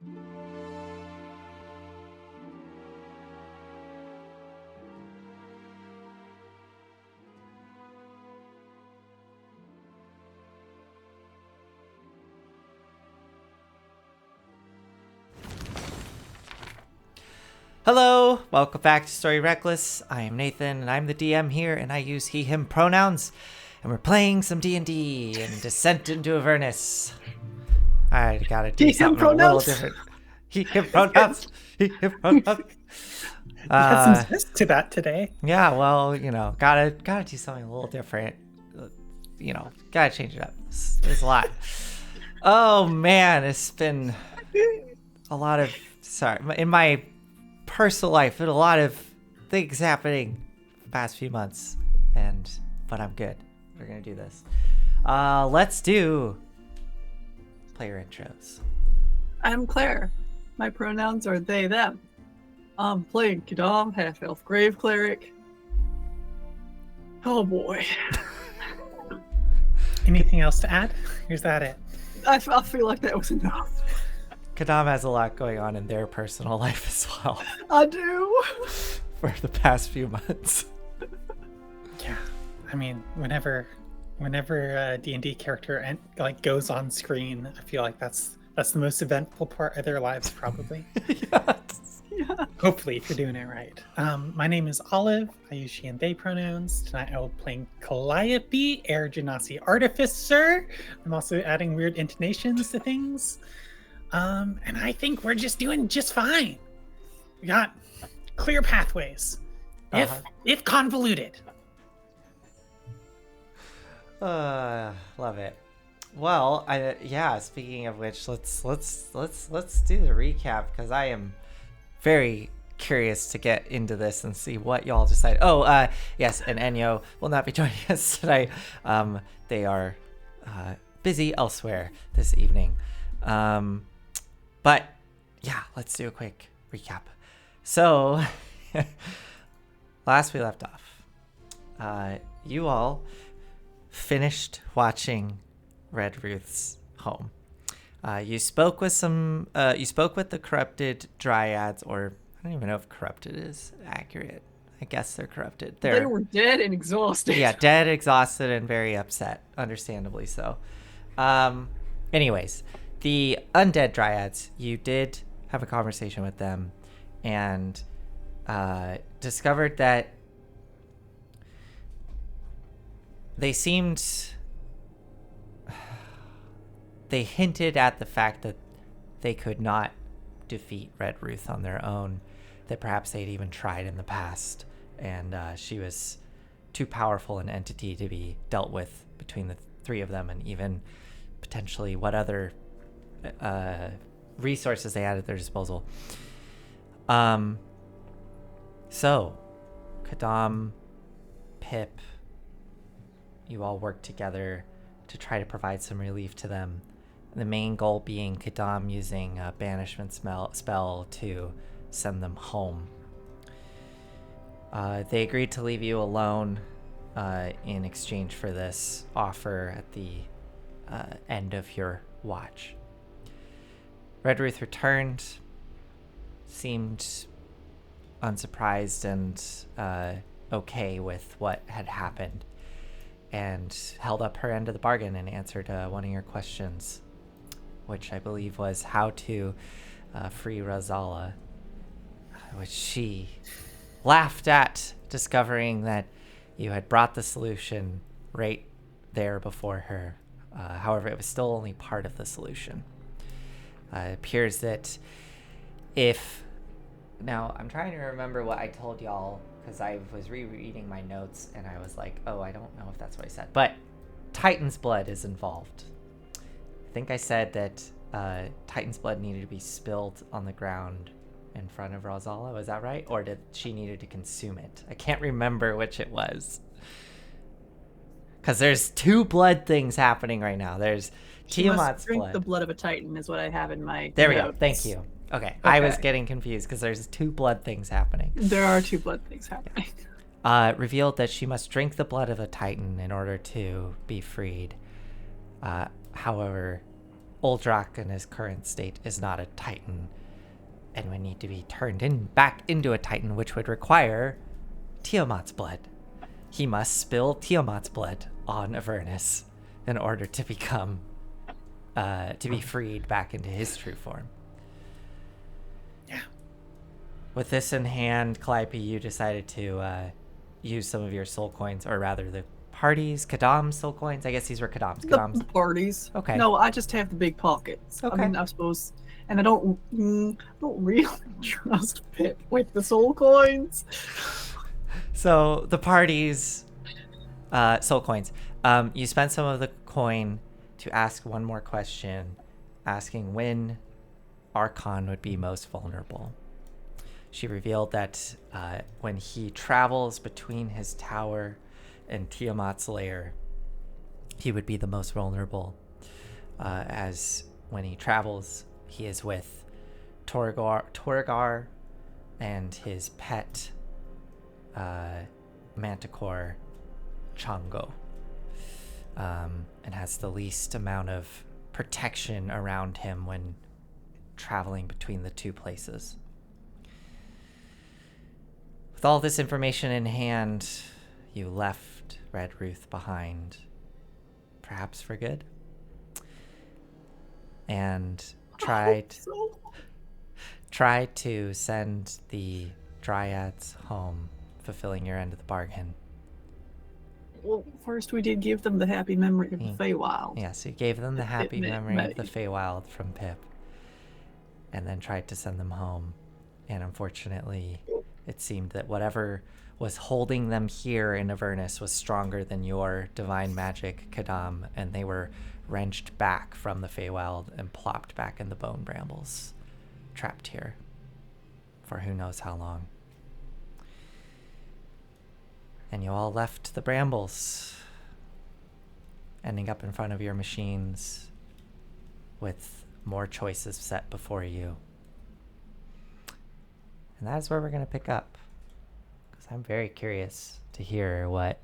Hello, welcome back to Story Reckless. I am Nathan, and I'm the DM here, and I use he/him pronouns. And we're playing some D&D and Descent into Avernus. I gotta do something a little different. He/him pronouns. He/him pronouns. You had some zest to that today. Yeah, well, gotta do something a little different. Gotta change it up. There's a lot. Oh man, it's been a lot of in my personal life, but a lot of things happening the past few months, but I'm good. We're gonna do this. Let's do player intros. I'm Claire. My pronouns are they, them. I'm playing Kadam, half-elf grave cleric. Oh boy. Anything else to add? Or is that it? I feel like that was enough. Kadam has a lot going on in their personal life as well. I do. For the past few months. Yeah, I mean, whenever a D&D character goes on screen, I feel like that's the most eventful part of their lives, probably. Yes. Yeah. Hopefully, if you're doing it right. My name is Olive. I use she and they pronouns. Tonight I will be playing Calliope, Air Genasi Artificer. I'm also adding weird intonations to things. And I think we're just doing just fine. We got clear pathways, if convoluted. Love it. Well, speaking of which, let's do the recap, because I am very curious to get into this and see what y'all decide. Yes, and Enyo will not be joining us tonight. They are busy elsewhere this evening. But yeah, let's do a quick recap. So, last we left off, you all finished watching Red Ruth's home. You spoke with the corrupted dryads, or I don't even know if corrupted is accurate. I guess they're corrupted. They were dead and exhausted. Yeah, dead, exhausted, and very upset, understandably so. Anyways, the undead dryads, you did have a conversation with them and discovered that they hinted at the fact that they could not defeat Red Ruth on their own, that perhaps they'd even tried in the past, and she was too powerful an entity to be dealt with between the three of them, and even potentially what other resources they had at their disposal. So Kadam, Pip, you all worked together to try to provide some relief to them. The main goal being Kadam using a banishment spell to send them home. They agreed to leave you alone in exchange for this offer at the end of your watch. Red Ruth returned, seemed unsurprised and okay with what had happened, and held up her end of the bargain and answered one of your questions, which I believe was how to free Razala, which she laughed at, discovering that you had brought the solution right there before her. However, it was still only part of the solution. It appears that now I'm trying to remember what I told y'all, because I was rereading my notes and I was like, oh, I don't know if that's what I said, but Titan's blood is involved. I think I said that Titan's blood needed to be spilled on the ground in front of Razala. Was that right? Or did she needed to consume it? I can't remember which it was, because there's two blood things happening right now. There's Tiamat's drink blood. The blood of a Titan is what I have in my There notes. we go. Thank you. Okay. I was getting confused because there's two blood things happening. There are two blood things happening. Revealed that she must drink the blood of a Titan in order to be freed. However, Uldrak in his current state is not a Titan and would need to be turned back into a Titan, which would require Tiamat's blood. He must spill Tiamat's blood on Avernus in order to become, to be freed back into his true form. Yeah. With this in hand, Calliope, you decided to use some of your soul coins, or rather the party's, Kadam's soul coins. I guess these were Kadam's. The parties. Okay. No, I just have the big pockets. Okay. I mean, I suppose, and I don't really trust Pip with the soul coins. So the party's soul coins. You spent some of the coin to ask one more question, asking when Archon would be most vulnerable. She revealed that when he travels between his tower and Tiamat's lair, he would be the most vulnerable, as when he travels, he is with Torgar and his pet manticore Chongo, and has the least amount of protection around him when traveling between the two places. With all this information in hand, you left Red Ruth behind, perhaps for good, and tried to send the Dryads home, fulfilling your end of the bargain. Well, first we did give them the happy memory of the Feywild. Yes, you gave them the happy memory of the Feywild from Pip, and then tried to send them home. And unfortunately, it seemed that whatever was holding them here in Avernus was stronger than your divine magic, Kadam, and they were wrenched back from the Feywild and plopped back in the bone brambles, trapped here for who knows how long. And you all left the brambles, ending up in front of your machines with more choices set before you. And that is where we're going to pick up, because I'm very curious to hear what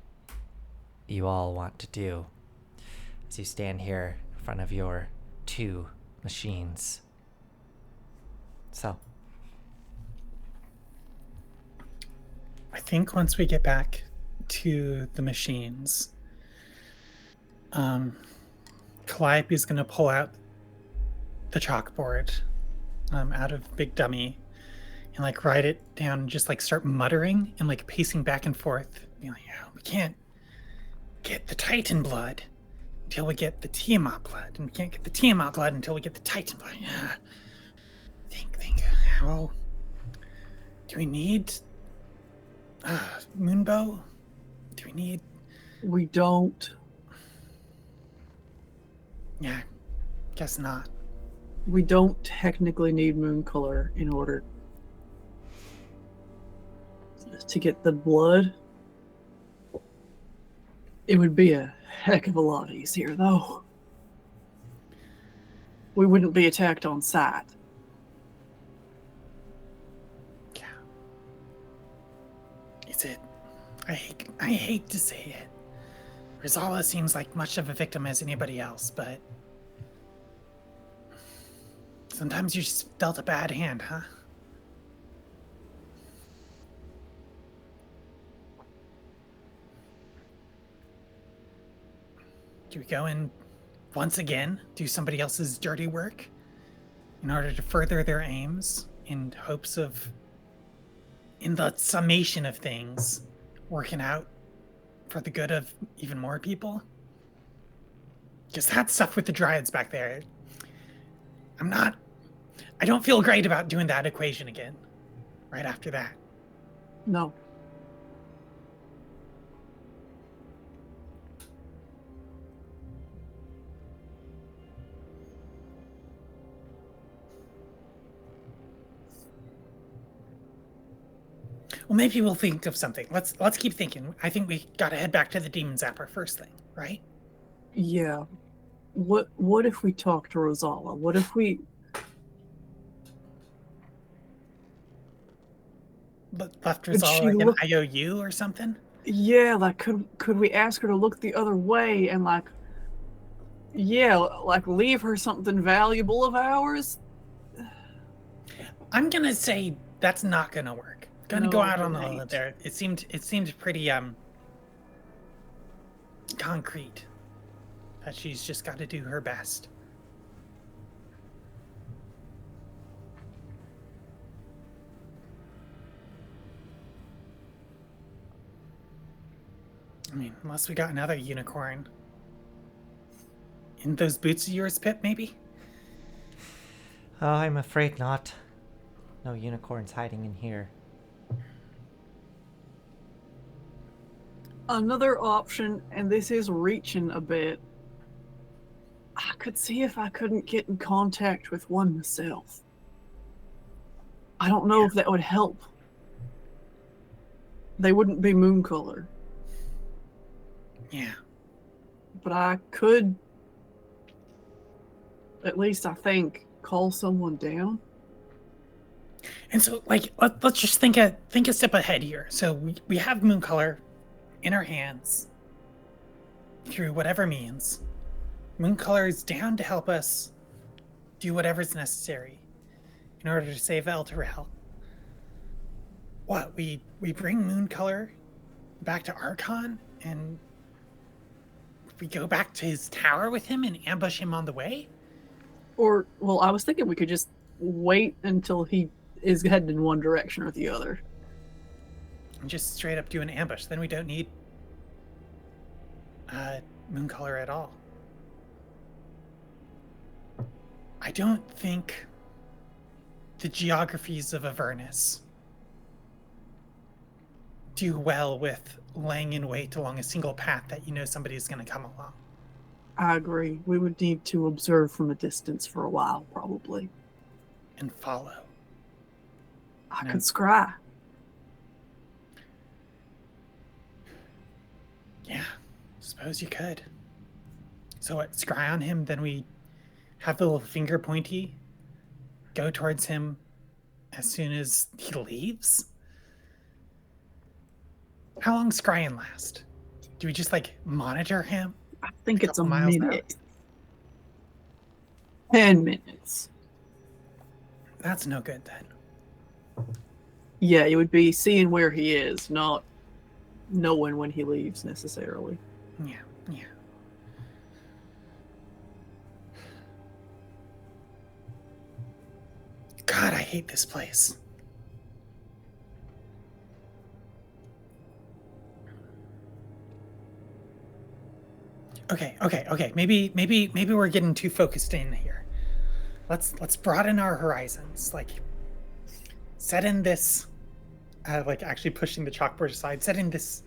you all want to do as you stand here in front of your two machines. So, I think once we get back to the machines, Calliope is going to pull out the chalkboard out of Big Dummy and like write it down and just like start muttering and like pacing back and forth. Being like, yeah, we can't get the Titan blood until we get the Tiamat blood, and we can't get the Tiamat blood until we get the Titan blood. Yeah. Think. How do we need Moonbow? Do we need? We don't. Yeah, guess not. We don't technically need moon color in order to get the blood. It would be a heck of a lot easier, though. We wouldn't be attacked on sight. Yeah. Is it? I hate to say it. Rizala seems like much of a victim as anybody else, but sometimes you're just dealt a bad hand, huh? Do we go and once again do somebody else's dirty work in order to further their aims in hopes of, in the summation of things, working out for the good of even more people? Because that stuff with the Dryads back there, I don't feel great about doing that equation again right after that. No. Well, maybe we'll think of something. Let's keep thinking. I think we gotta head back to the Demon Zapper first thing, right? Yeah. What if we talk to Rosala? What if we Left Could Rizal she like an look- IOU or something? Yeah, like could we ask her to look the other way and like Yeah, like leave her something valuable of ours. I'm gonna say that's not gonna work. Gonna go No, out on it a limb ain't. there. It seemed pretty concrete that she's just got to do her best. I mean, unless we got another unicorn in those boots of yours, Pip, maybe? Oh, I'm afraid not. No unicorns hiding in here. Another option, and this is reaching a bit. I could see if I couldn't get in contact with one myself. I don't know if that would help. They wouldn't be moon color, Yeah. but I could, at least I think, call someone down. And so, like, let's just think a step ahead here. So we have moon color in our hands through whatever means. Moon color is down to help us do whatever's necessary in order to save El Terrell. What, we bring moon color back to Archon and we go back to his tower with him and ambush him on the way? Or, well, I was thinking we could just wait until he is headed in one direction or the other. And just straight up do an ambush. Then we don't need moon color at all. I don't think the geographies of Avernus do well with laying in wait along a single path that you know somebody's going to come along. I agree. We would need to observe from a distance for a while, probably. And follow. I No. could scry. Yeah, suppose you could. So what, scry on him, then we have the little finger pointy, go towards him as soon as he leaves? How long scrying last? Do we just like monitor him? I think it's a couple miles out? minute. 10 minutes. That's no good then. Yeah, it would be seeing where he is, not knowing when he leaves necessarily. Yeah, yeah. God, I hate this place. Okay. Maybe we're getting too focused in here. Let's broaden our horizons. Like, set in this, like actually pushing the chalkboard aside. Set in this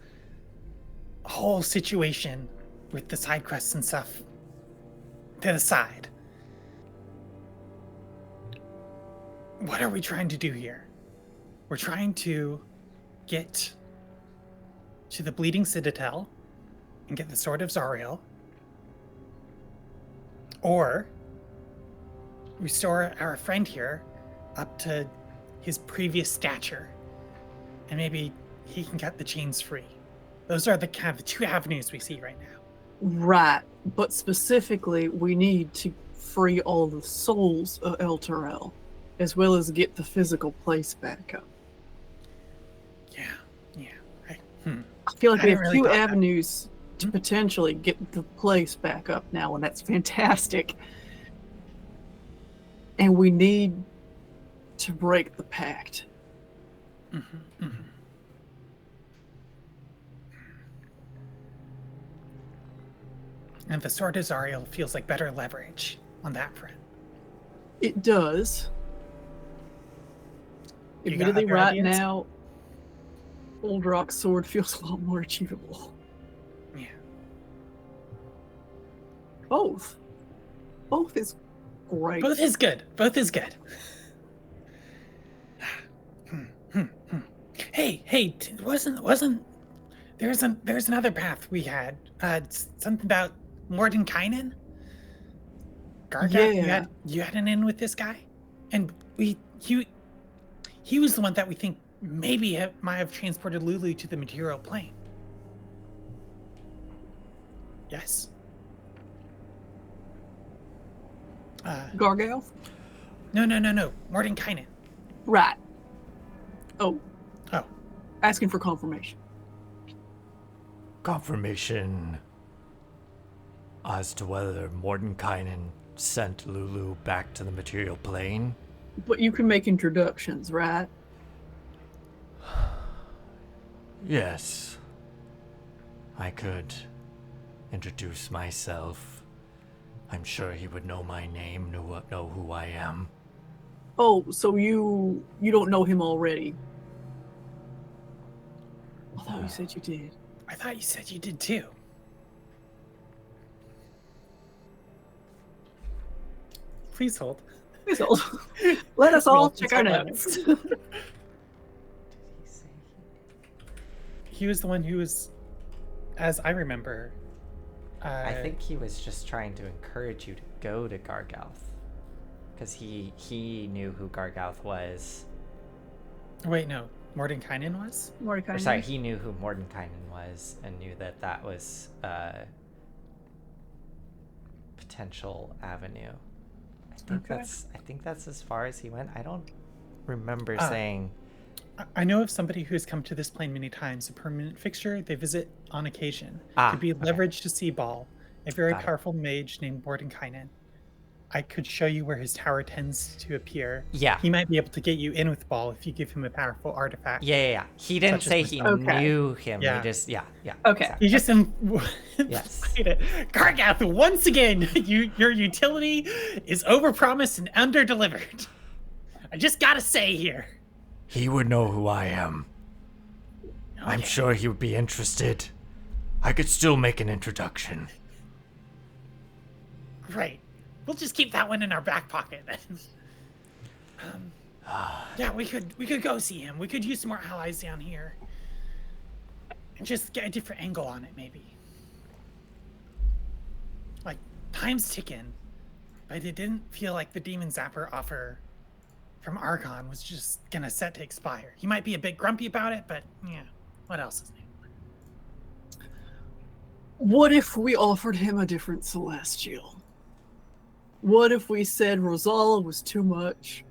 whole situation with the side quests and stuff to the side. What are we trying to do here? We're trying to get to the Bleeding Citadel and get the Sword of Zariel, or restore our friend here up to his previous stature, and maybe he can get the chains free. Those are the kind of the two avenues we see right now. Right, but specifically, we need to free all the souls of El Terrell, as well as get the physical place back up. Yeah. I feel like I we hadn't have really two thought that. avenues to potentially get the place back up now, and that's fantastic. And we need to break the pact. And the Sword of Zariel feels like better leverage on that front. It does. You got Admittedly, other right ideas? now, Old Rock's sword feels a lot more achievable. Yeah. Both. Both is great. Both is good. Hey, wasn't there's another path we had. Something about Mordenkainen? Gargat, Yeah. you had an in with this guy? And he was the one that we think maybe might have transported Lulu to the material plane. Yes. Gargalth? No. Mordenkainen. Right. Oh, Oh, asking for confirmation. Confirmation as to whether Mordenkainen sent Lulu back to the material plane. But you can make introductions, right? Yes. I could introduce myself. I'm sure he would know my name, know who I am. Oh, so you don't know him already? I thought you said you did. I thought you said you did too. Please hold. Please hold. Let us all Roll check our some notes. He was the one who was, as I remember. I think he was just trying to encourage you to go to Gargalth. Because he knew who Gargalth was. Wait, no. Mordenkainen was? Mordecai. Or sorry, he knew who Mordenkainen was and knew that that was potential avenue. I think that's as far as he went. I don't remember saying. I know of somebody who has come to this plane many times, a permanent fixture. They visit on occasion. Ah, Could be okay. leveraged to Seaball, a very Got it. powerful mage named Mordenkainen. I could show you where his tower tends to appear. Yeah. He might be able to get you in with Ball if you give him a powerful artifact. Yeah. He didn't Such as say he Okay. knew him. Yeah. He just, yeah. Okay. exactly. You just Yes. Gargath, once again, your utility is overpromised and underdelivered. I just gotta say here. He would know who I am. I'm Okay. sure he would be interested. I could still make an introduction. Right. We'll just keep that one in our back pocket then. Yeah, we could go see him. We could use some more allies down here. And just get a different angle on it, maybe. Like, time's ticking. But it didn't feel like the Demon Zapper offer from Archon was just gonna set to expire. He might be a bit grumpy about it, but yeah, what else is new? What if we offered him a different Celestial? What if we said Rosala was too much?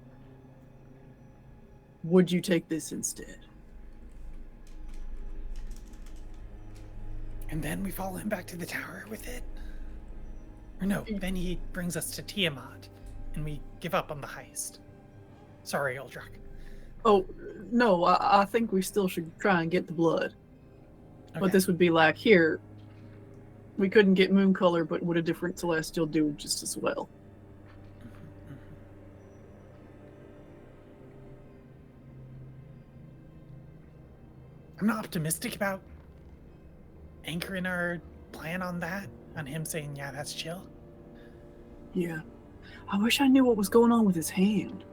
Would you take this instead? And then we follow him back to the tower with it? Or no, then he brings us to Tiamat, and we give up on the heist. Sorry, Uldrak. Oh, no, I think we still should try and get the blood. Okay. But this would be like, here, we couldn't get moon color, but would a different Celestial do just as well? I'm not optimistic about anchoring our plan on that, on him saying, yeah, that's chill. Yeah. I wish I knew what was going on with his hand.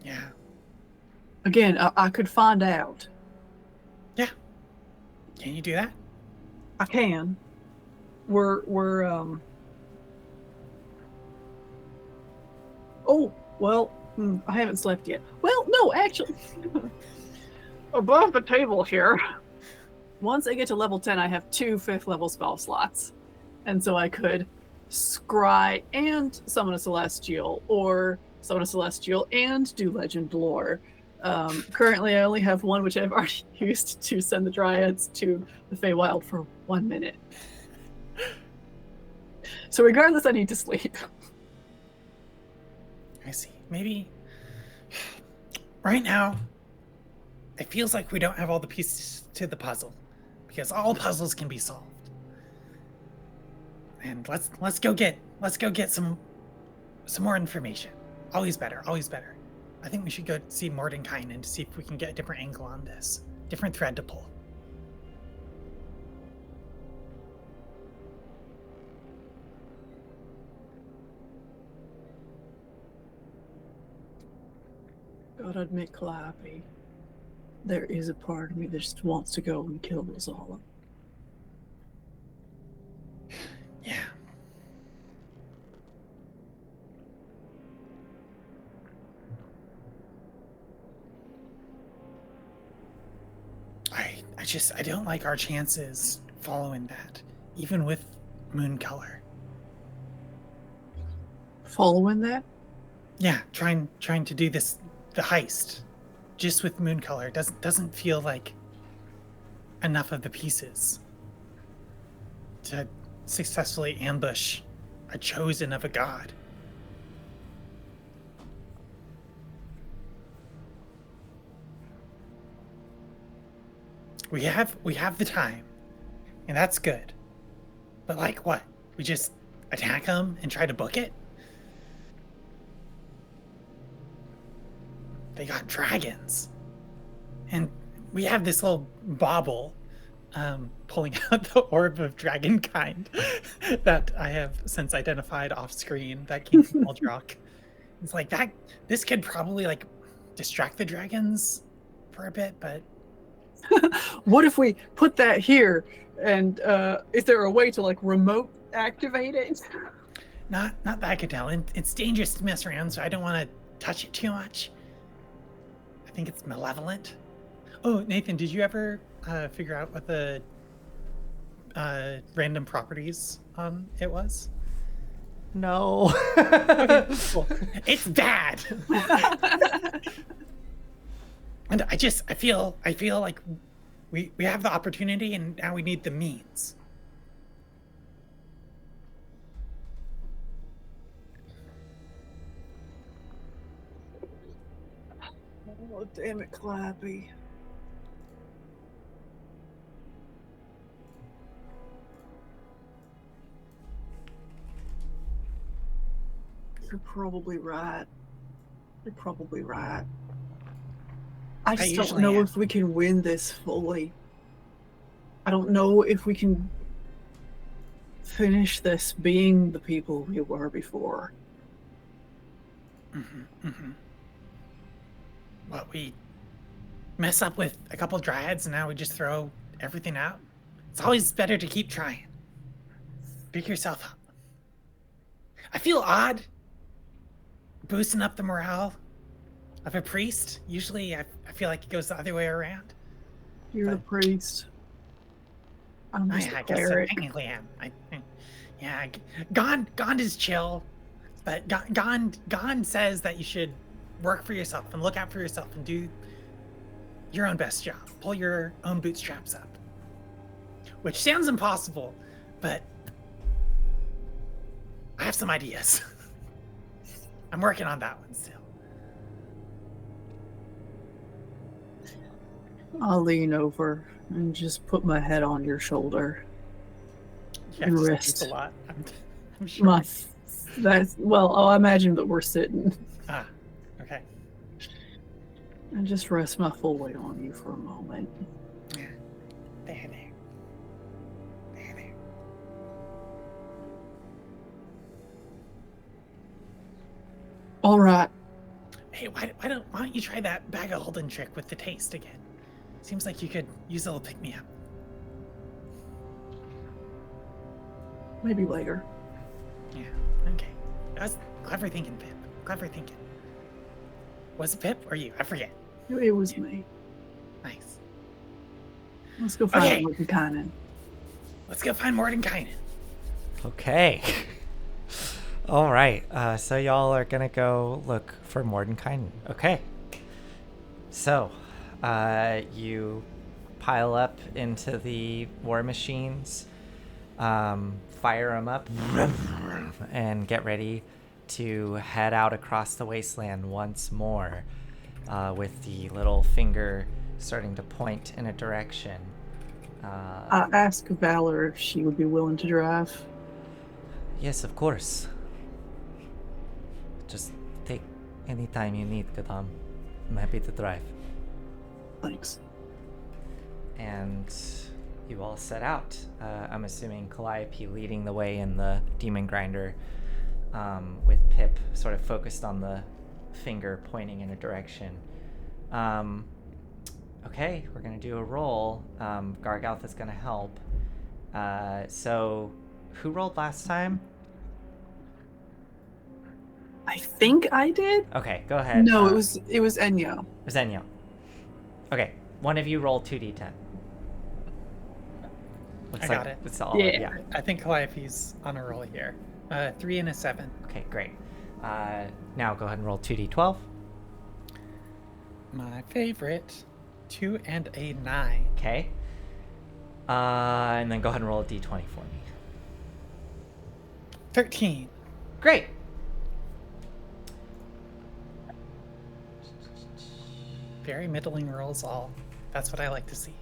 Yeah. Again, I could find out. Yeah. Can you do that? I can. We're Oh, well, I haven't slept yet. Well, no, actually. Above the table here. Once I get to level 10, I have 2 5th level spell slots. And so I could scry and summon a Celestial, or summon a Celestial and do Legend Lore. Currently, I only have one, which I've already used to send the Dryads to the Feywild for 1 minute. So regardless, I need to sleep. I see. Maybe right now, it feels like we don't have all the pieces to the puzzle, because all puzzles can be solved. And let's go get some more information. Always better. I think we should go see Mordenkainen to see if we can get a different angle on this, different thread to pull. Gotta admit, Calliope, there is a part of me that just wants to go and kill Rosala. Yeah. I don't like our chances following that, even with moon color. following that? Yeah, trying to do the heist, just with moon color doesn't feel like enough of the pieces to successfully ambush a chosen of a god. We have the time, and that's good. But like what? We just attack them and try to book it? They got dragons. And we have this little bauble pulling out the orb of dragonkind that I have since identified off screen that came from Aldrock. It's like that. This could probably like distract the dragons for a bit, but What if we put that here? And is there a way to like remote activate it? not that I could tell. And it's dangerous to mess around, so I don't want to touch it too much. I think it's malevolent. Oh, Nathan, did you ever figure out what the random properties on it was? No. Okay, cool. It's bad. And I feel like we have the opportunity and now we need the means. Oh, damn it, Clappy. You're probably right. You're probably right. I just don't usually know am. if we can win this fully. I don't know if we can finish this being the people we were before. What, we mess up with a couple dryads and now we just throw everything out? It's always better to keep trying. Pick yourself up. I feel odd boosting up the morale of a priest. Usually I feel like it goes the other way around. You're the priest. I'm just I a guess I cleric. technically am. Yeah, Gond is chill, but Gond says that you should work for yourself and look out for yourself and do your own best job. Pull your own bootstraps up. Which sounds impossible, but I have some ideas. I'm working on that one still. I'll lean over and just put my head on your shoulder. Yeah, And just rest. a lot. I'm sure. I imagine that we're sitting. Ah, okay. And just rest my full weight on you for a moment. Yeah. There. All right. Hey, why don't you try that bag of holding trick with the taste again? Seems like you could use a little pick me up. Maybe later. Yeah. Okay. That was clever thinking, Pip. Clever thinking. Was it Pip or you? I forget. It was me. Nice. Let's go find Okay. Mordenkainen. Let's go find Mordenkainen. Okay. All right. So y'all are gonna go look for Mordenkainen. Okay. So, you pile up into the war machines, fire them up, and get ready to head out across the wasteland once more, with the little finger starting to point in a direction. I asked Valor if she would be willing to drive. Yes, of course. Just take any time you need, Kadam. I'm happy to drive. Thanks. And you all set out. I'm assuming Calliope leading the way in the Demon Grinder, with Pip sort of focused on the finger pointing in a direction. Okay, we're going to do a roll. Gargalth is going to help. So, who rolled last time? I think I did. Okay, go ahead. No, it was Enyo. Zenyo. Okay, one of you roll 2d10. Looks I like got it. It's all, Yeah. I think Calliope's on a roll here. 3 and a 7. Okay, great. Now go ahead and roll 2d12. My favorite. 2 and a 9. Okay. And then go ahead and roll a d20 for me. 13. Great. Very middling rolls all. That's what I like to see.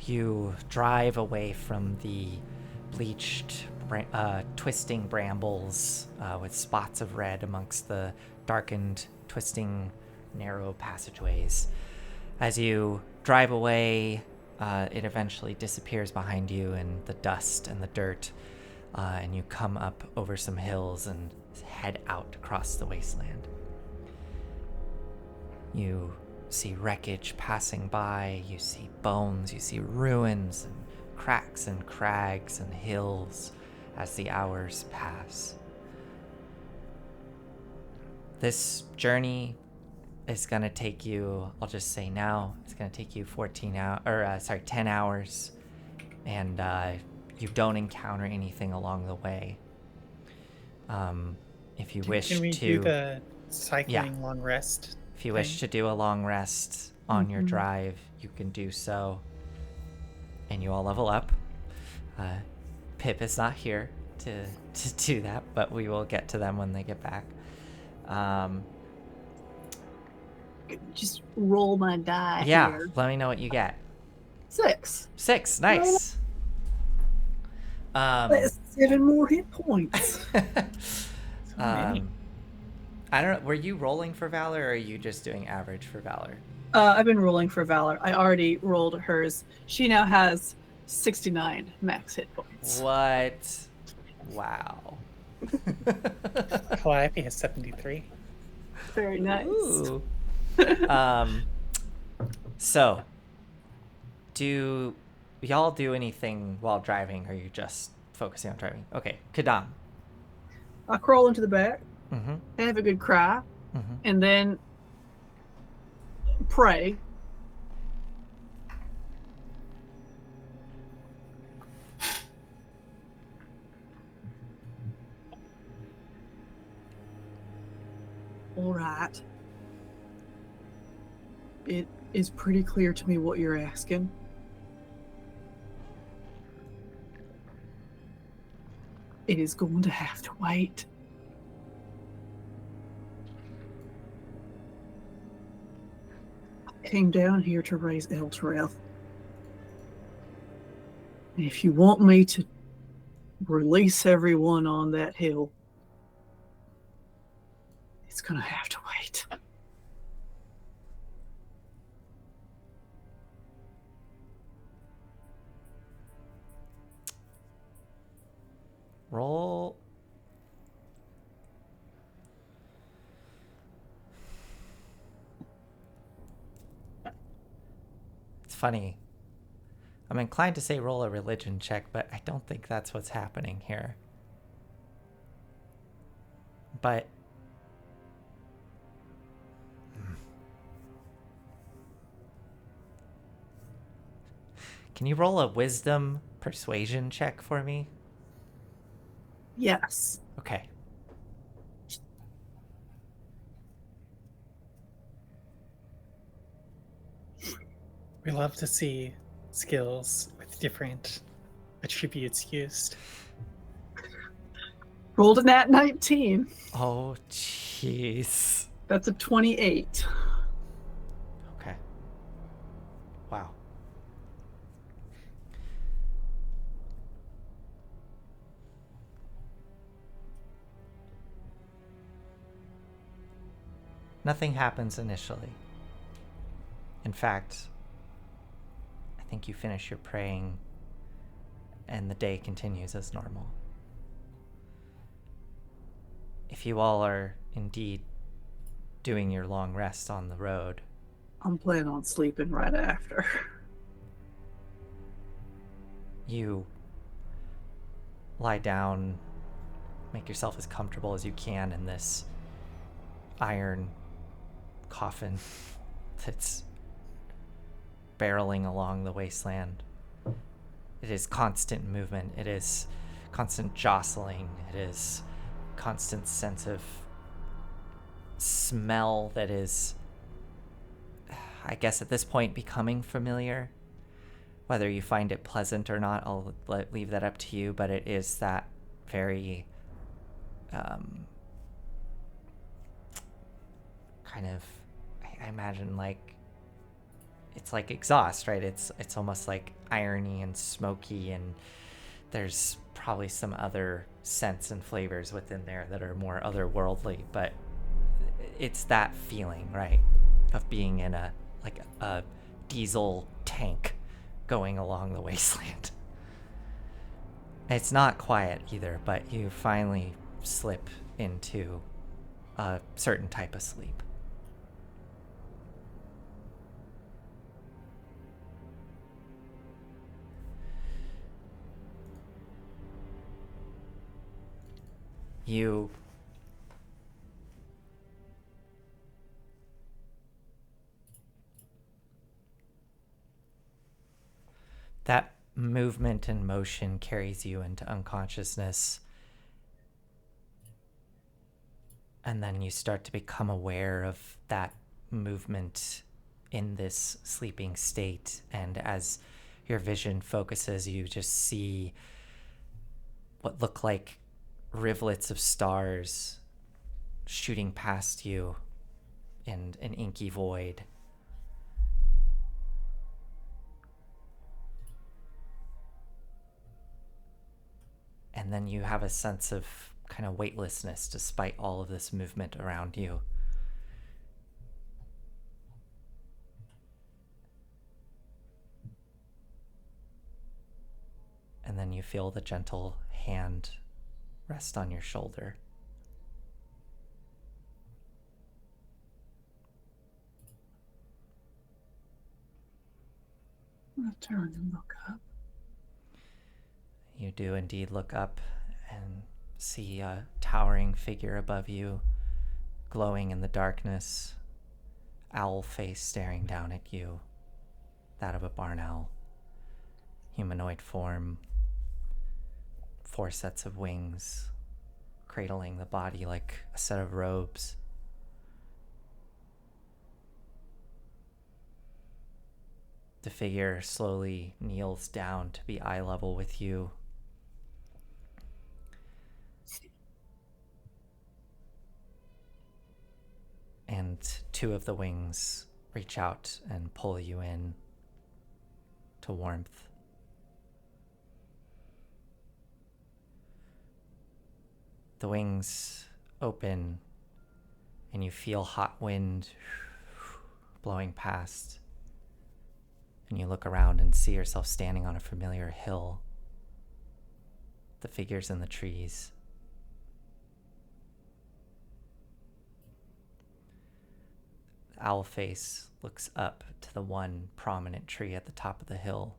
You drive away from the bleached, twisting brambles with spots of red amongst the darkened, twisting, narrow passageways. As you drive away, it eventually disappears behind you in the dust and the dirt, and you come up over some hills and head out across the wasteland. You see wreckage passing by, you see bones, you see ruins and cracks and crags and hills as the hours pass. This journey is going to take you, I'll just say now, it's going to take you 10 hours, and you don't encounter anything along the way. If you wish Can we to do the cycling long rest? If you wish to do a long rest on your Mhm. drive, you can do so. And you all level up. Pip is not here to do that, but we will get to them when they get back. Just roll my die Yeah, here. let me know what you get. 6. 6, nice. That's 7 more hit points. So many. I don't know, were you rolling for Valor, or are you just doing average for Valor? I've been rolling for Valor. I already rolled hers. She now has 69 max hit points. What? Wow. Calliope has 73. Very nice. Ooh. So, do y'all do anything while driving, or are you just focusing on driving? Okay, Kadam. I crawl into the back, Mm-hmm. have a good cry, Mm-hmm. and then pray. All right. It is pretty clear to me what you're asking. It is going to have to wait. I came down here to raise Elturel. And if you want me to release everyone on that hill, it's going to have to wait. Roll. It's funny. I'm inclined to say roll a religion check, but I don't think that's what's happening here. But can you roll a wisdom persuasion check for me? Yes. Okay. We love to see skills with different attributes used. Rolled a nat 19. Oh, jeez. That's a 28. Okay. Wow. Nothing happens initially. In fact, I think you finish your praying and the day continues as normal. If you all are indeed doing your long rest on the road, I'm planning on sleeping right after. you lie down, make yourself as comfortable as you can in this iron coffin that's barreling along the wasteland. It is constant movement. It is constant jostling. It is constant sense of smell that is, I guess at this point, becoming familiar. Whether you find it pleasant or not, I'll leave that up to you, but it is that very kind of, I imagine, like, it's like exhaust, right? It's almost like irony and smoky, and there's probably some other scents and flavors within there that are more otherworldly, but it's that feeling, right, of being in a diesel tank going along the wasteland. It's not quiet either, but you finally slip into a certain type of sleep. You that movement and motion carries you into unconsciousness, and then you start to become aware of that movement in this sleeping state, and as your vision focuses, you just see what look like rivulets of stars shooting past you in an inky void. And then you have a sense of kind of weightlessness despite all of this movement around you. And then you feel the gentle hand rest on your shoulder. I'll turn and look up. You do indeed look up and see a towering figure above you, glowing in the darkness, owl face staring down at you, that of a barn owl, humanoid form, 4 sets of wings, cradling the body like a set of robes. The figure slowly kneels down to be eye level with you. And 2 of the wings reach out and pull you in to warmth. The wings open and you feel hot wind blowing past. And you look around and see yourself standing on a familiar hill. The figures in the trees. The owl face looks up to the one prominent tree at the top of the hill,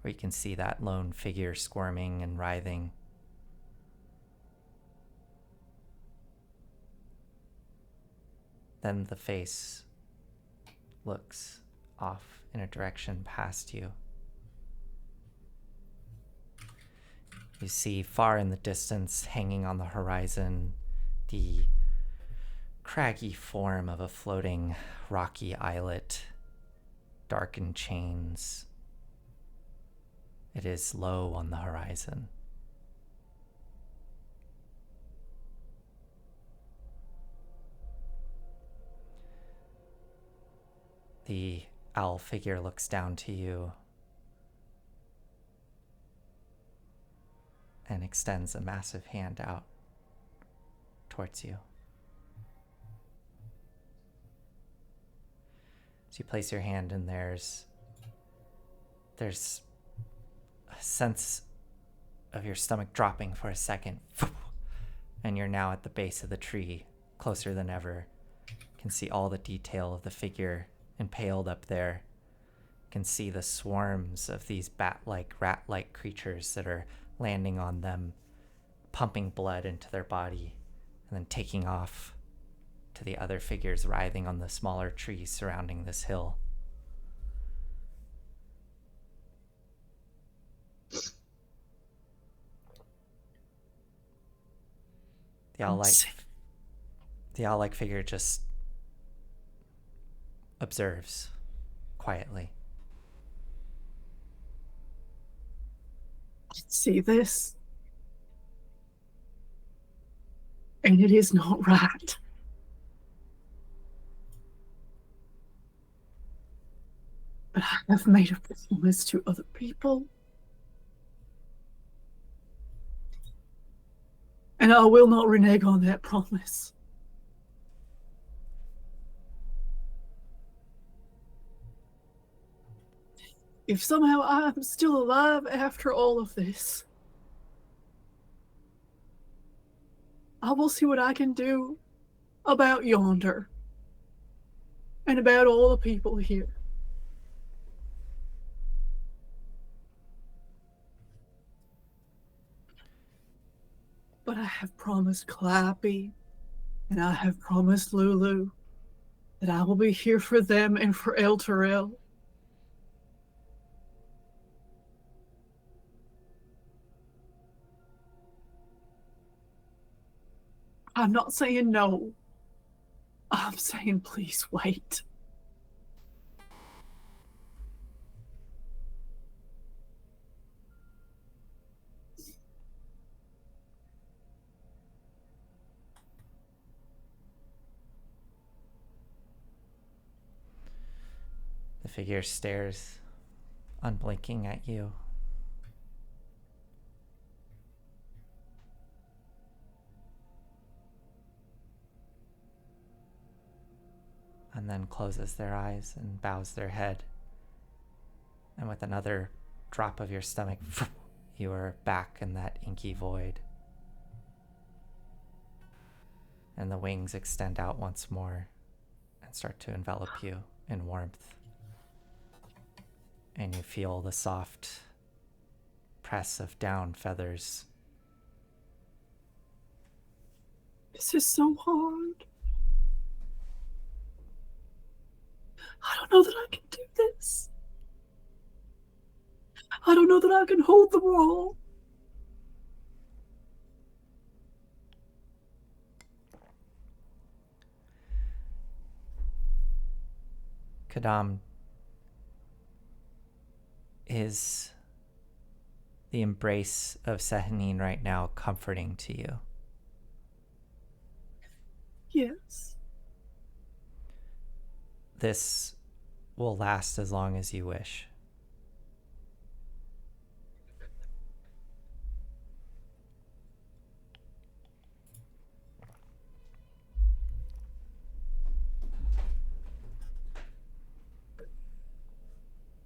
where you can see that lone figure squirming and writhing. Then the face looks off in a direction past you. You see far in the distance, hanging on the horizon, the craggy form of a floating rocky islet, darkened chains. It is low on the horizon. The owl figure looks down to you and extends a massive hand out towards you. As you place your hand in theirs, there's a sense of your stomach dropping for a second, and you're now at the base of the tree, closer than ever. You can see all the detail of the figure impaled up there. You can see the swarms of these bat-like, rat-like creatures that are landing on them, pumping blood into their body, and then taking off to the other figures writhing on the smaller trees surrounding this hill. The owl-like figure just observes quietly. I see this, and it is not right. But I have made a promise to other people, and I will not renege on that promise. If somehow I'm still alive after all of this, I will see what I can do about yonder and about all the people here. But I have promised Calliope and I have promised Lulu that I will be here for them and for El Terrell. I'm not saying no. I'm saying please wait. The figure stares, unblinking at you. And then closes their eyes and bows their head. And with another drop of your stomach, you are back in that inky void. And the wings extend out once more and start to envelop you in warmth. And you feel the soft press of down feathers. This is so hard. I don't know that I can do this. I don't know that I can hold them all. Kadam, is the embrace of Sehanine right now comforting to you? Yes. This will last as long as you wish.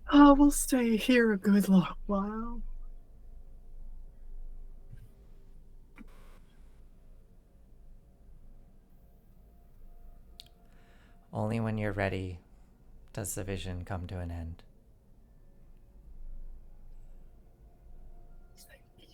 I will stay here a good long while. Only when you're ready does the vision come to an end. Thank you.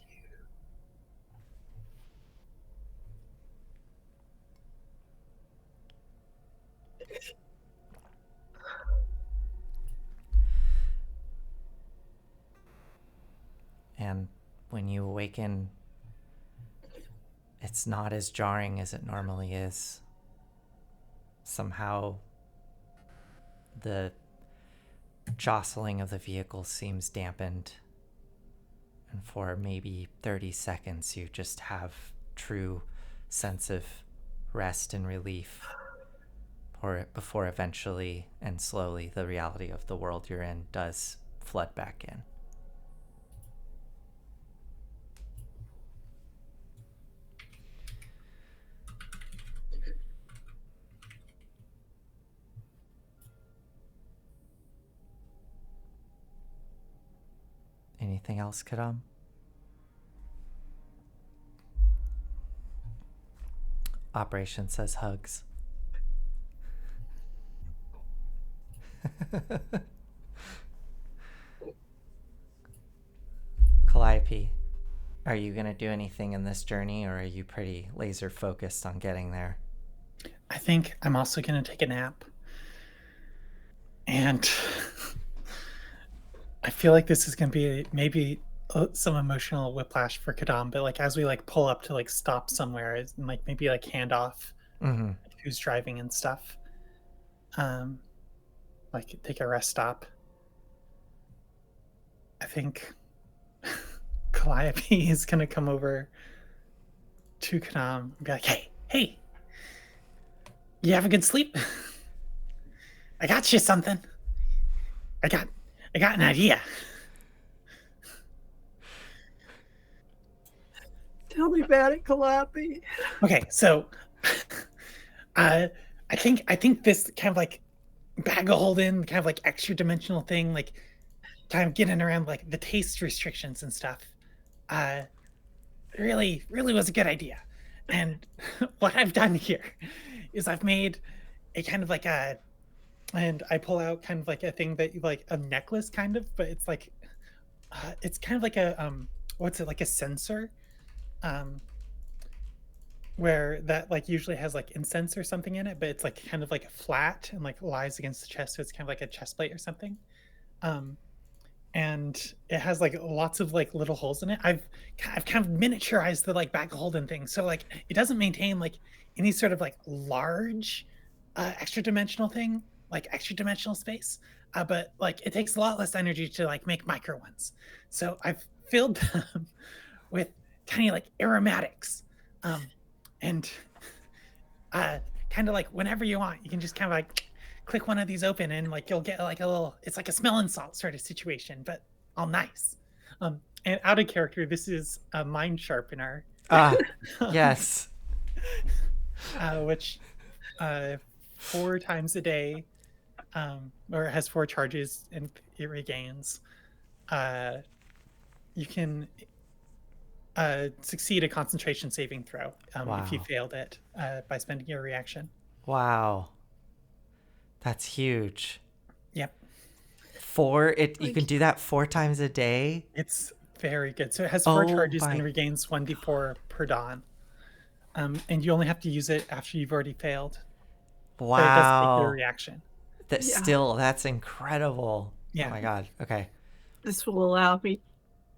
And when you awaken, it's not as jarring as it normally is. Somehow, the jostling of the vehicle seems dampened. And for maybe 30 seconds, you just have true sense of rest and relief before eventually and slowly the reality of the world you're in does flood back in. Anything else, Kadam? Operation says hugs. Calliope, are you going to do anything in this journey, or are you pretty laser focused on getting there? I think I'm also going to take a nap. And I feel like this is going to be maybe some emotional whiplash for Kadam, but like as we like pull up to like stop somewhere and like maybe like hand off Mm-hmm. who's driving and stuff. Like take a rest stop. I think Calliope is gonna come over to Kadam and be like, hey, you have a good sleep? I got you something. I got an idea. Tell me about it, Calliope. Okay, so I think this kind of like bag of holding, kind of like extra dimensional thing, like kind of getting around like the taste restrictions and stuff, really was a good idea. And what I've done here is I've made a kind of like a, and I pull out kind of like a thing that like a necklace kind of, but it's like it's kind of like a what's it, like a sensor, um where that like usually has like incense or something in it, but it's like kind of like flat and like lies against the chest, so it's kind of like a chest plate or something. um and it has like lots of like little holes in it. I've kind of miniaturized the like back Holden thing, so like it doesn't maintain like any sort of like large extra dimensional thing, like extra dimensional space, but like it takes a lot less energy to like make micro ones. So I've filled them with tiny like aromatics, and kind of like whenever you want, you can just kind of like click one of these open and like you'll get like a little, it's like a smelling salt sort of situation, but all nice. And out of character, this is a mind sharpener. Yes. Which 4 times a day, or it has 4 charges and it regains. You can succeed a concentration saving throw if you Wow. failed it by spending your reaction. Wow. That's huge. Yep. You can do that 4 times a day. It's very good. So it has 4 Oh charges my- and regains 1d4 per dawn. And you only have to use it after you've already failed. But it does take your Wow. reaction. That's incredible. Yeah. Oh my god. Okay. This will allow me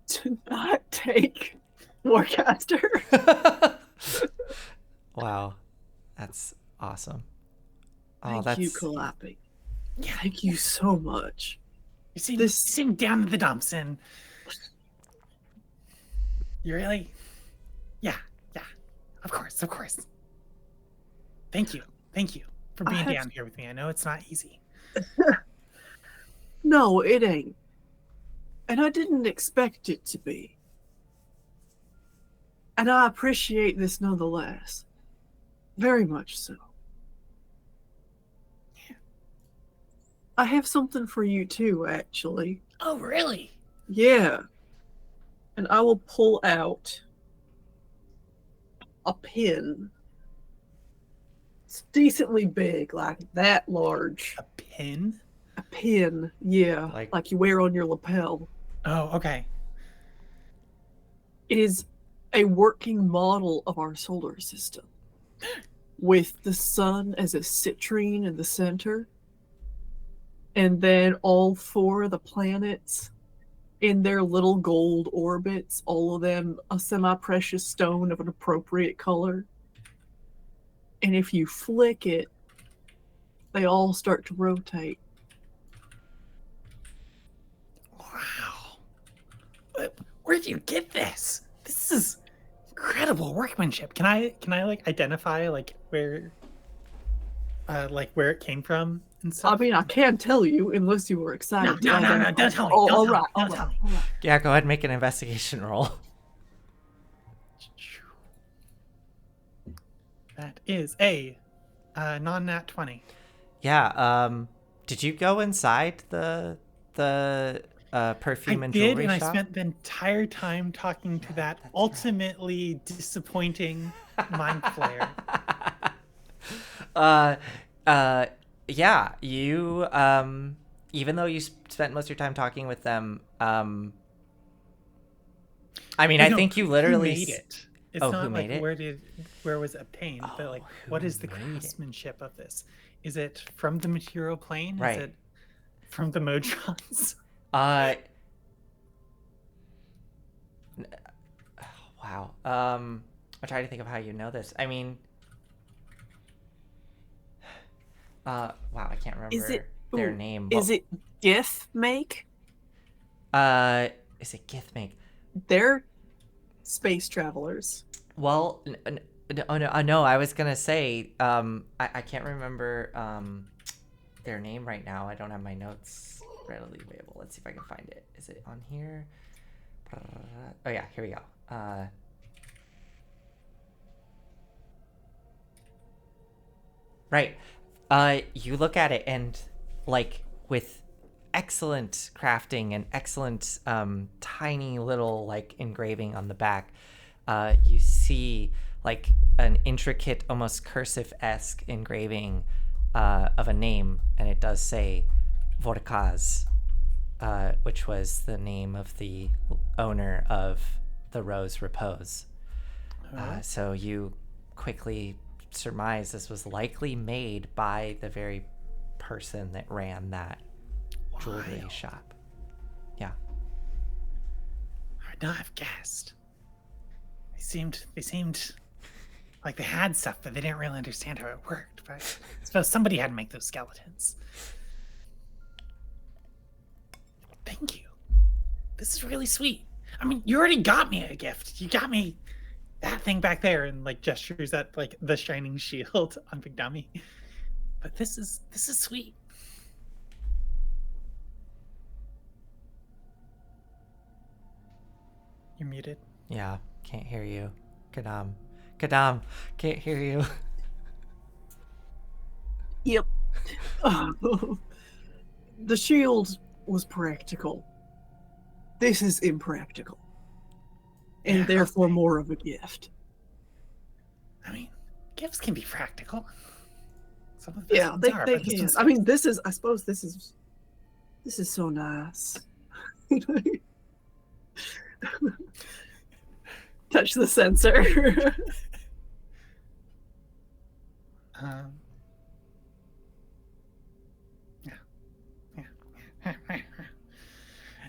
to not take Warcaster. Wow. That's awesome. Oh, Thank you, Calliope. Yeah. Thank you so much. You seem down in the dumps, and you really, yeah, of course. Thank you for being down here with me. I know it's not easy. No, it ain't. And I didn't expect it to be. And I appreciate this nonetheless. Very much so. Yeah. I have something for you too, actually. Oh, really? Yeah. And I will pull out a pin. It's decently big, like that large. A pin? A pin, yeah. Like you wear on your lapel. Oh, okay. It is a working model of our solar system, with the sun as a citrine in the center, and then all 4 of the planets in their little gold orbits, all of them a semi-precious stone of an appropriate color. And if you flick it, they all start to rotate. Wow. Where'd you get this? This is incredible workmanship. Can I like identify like where it came from and stuff? I mean, I can tell you unless you were excited. No, don't tell me. Oh, Don't all tell right, me. all Don't right, tell me. Yeah, go ahead and make an investigation roll. That is a non-nat 20. Yeah, did you go inside the perfume and jewelry and shop? I spent the entire time talking to that ultimately disappointing mind flayer. Yeah, you even though you spent most of your time talking with them, I mean, I think you literally made it. It's Oh, not who like made it? where was it obtained, but like what is the craftsmanship of this? Is it from the material plane? Right. Is it from the Modrons? Wow. I'm trying to think of how you know this. I mean, wow, I can't Is it? remember their Ooh, name. is it Gith make? Uh, is it Githmake? They're space travelers. Well, oh no, no, I was gonna say, I can't remember their name right now. I don't have my notes readily available. Let's see if I can find it. Is it on here? Oh yeah, here we go. Right. You look at it and, like, with excellent crafting and excellent tiny little, like, engraving on the back, you see, like, an intricate, almost cursive-esque engraving of a name, and it does say Vorkaz, which was the name of the owner of the Rose Repose. So you quickly surmise this was likely made by the very person that ran that jewelry shop. Yeah. I would not have guessed. They seemed like they had stuff, but they didn't really understand how it worked. But I suppose somebody had to make those skeletons. Thank you. This is really sweet. I mean, you already got me a gift. You got me that thing back there, and like gestures at like the shining shield on Big Dummy. But this is sweet. You're muted. Yeah, can't hear you. Kadam. Kadam, can't hear you. Yep. The shield was practical. This is impractical. And Yeah, therefore okay. more of a gift. I mean, gifts can be practical. Some of the Yeah, ones they are, but this can. one's I mean, I suppose this is so nice. Touch the sensor. Yeah.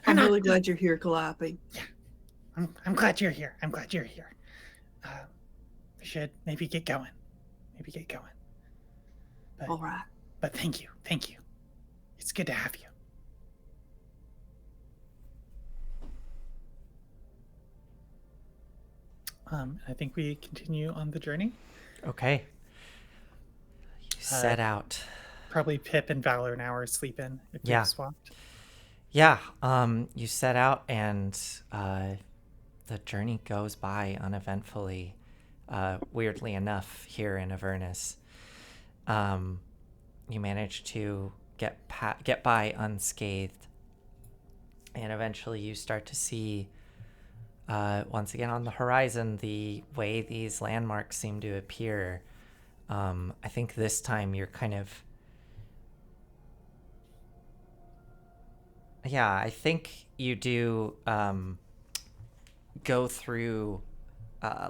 I'm really glad you're here, Calliope. Yeah, I'm glad you're here. I'm glad you're here. We should maybe get going. But, All right. But thank you. It's good to have you. I think we continue on the journey. Okay. You set out. Probably Pip and Valor now are sleeping if Yeah. we've swapped. Yeah, you set out, and the journey goes by uneventfully, weirdly enough, here in Avernus. You manage to get by unscathed, and eventually you start to see, once again on the horizon, the way these landmarks seem to appear. I think this time you're kind of... Yeah, I think you do go through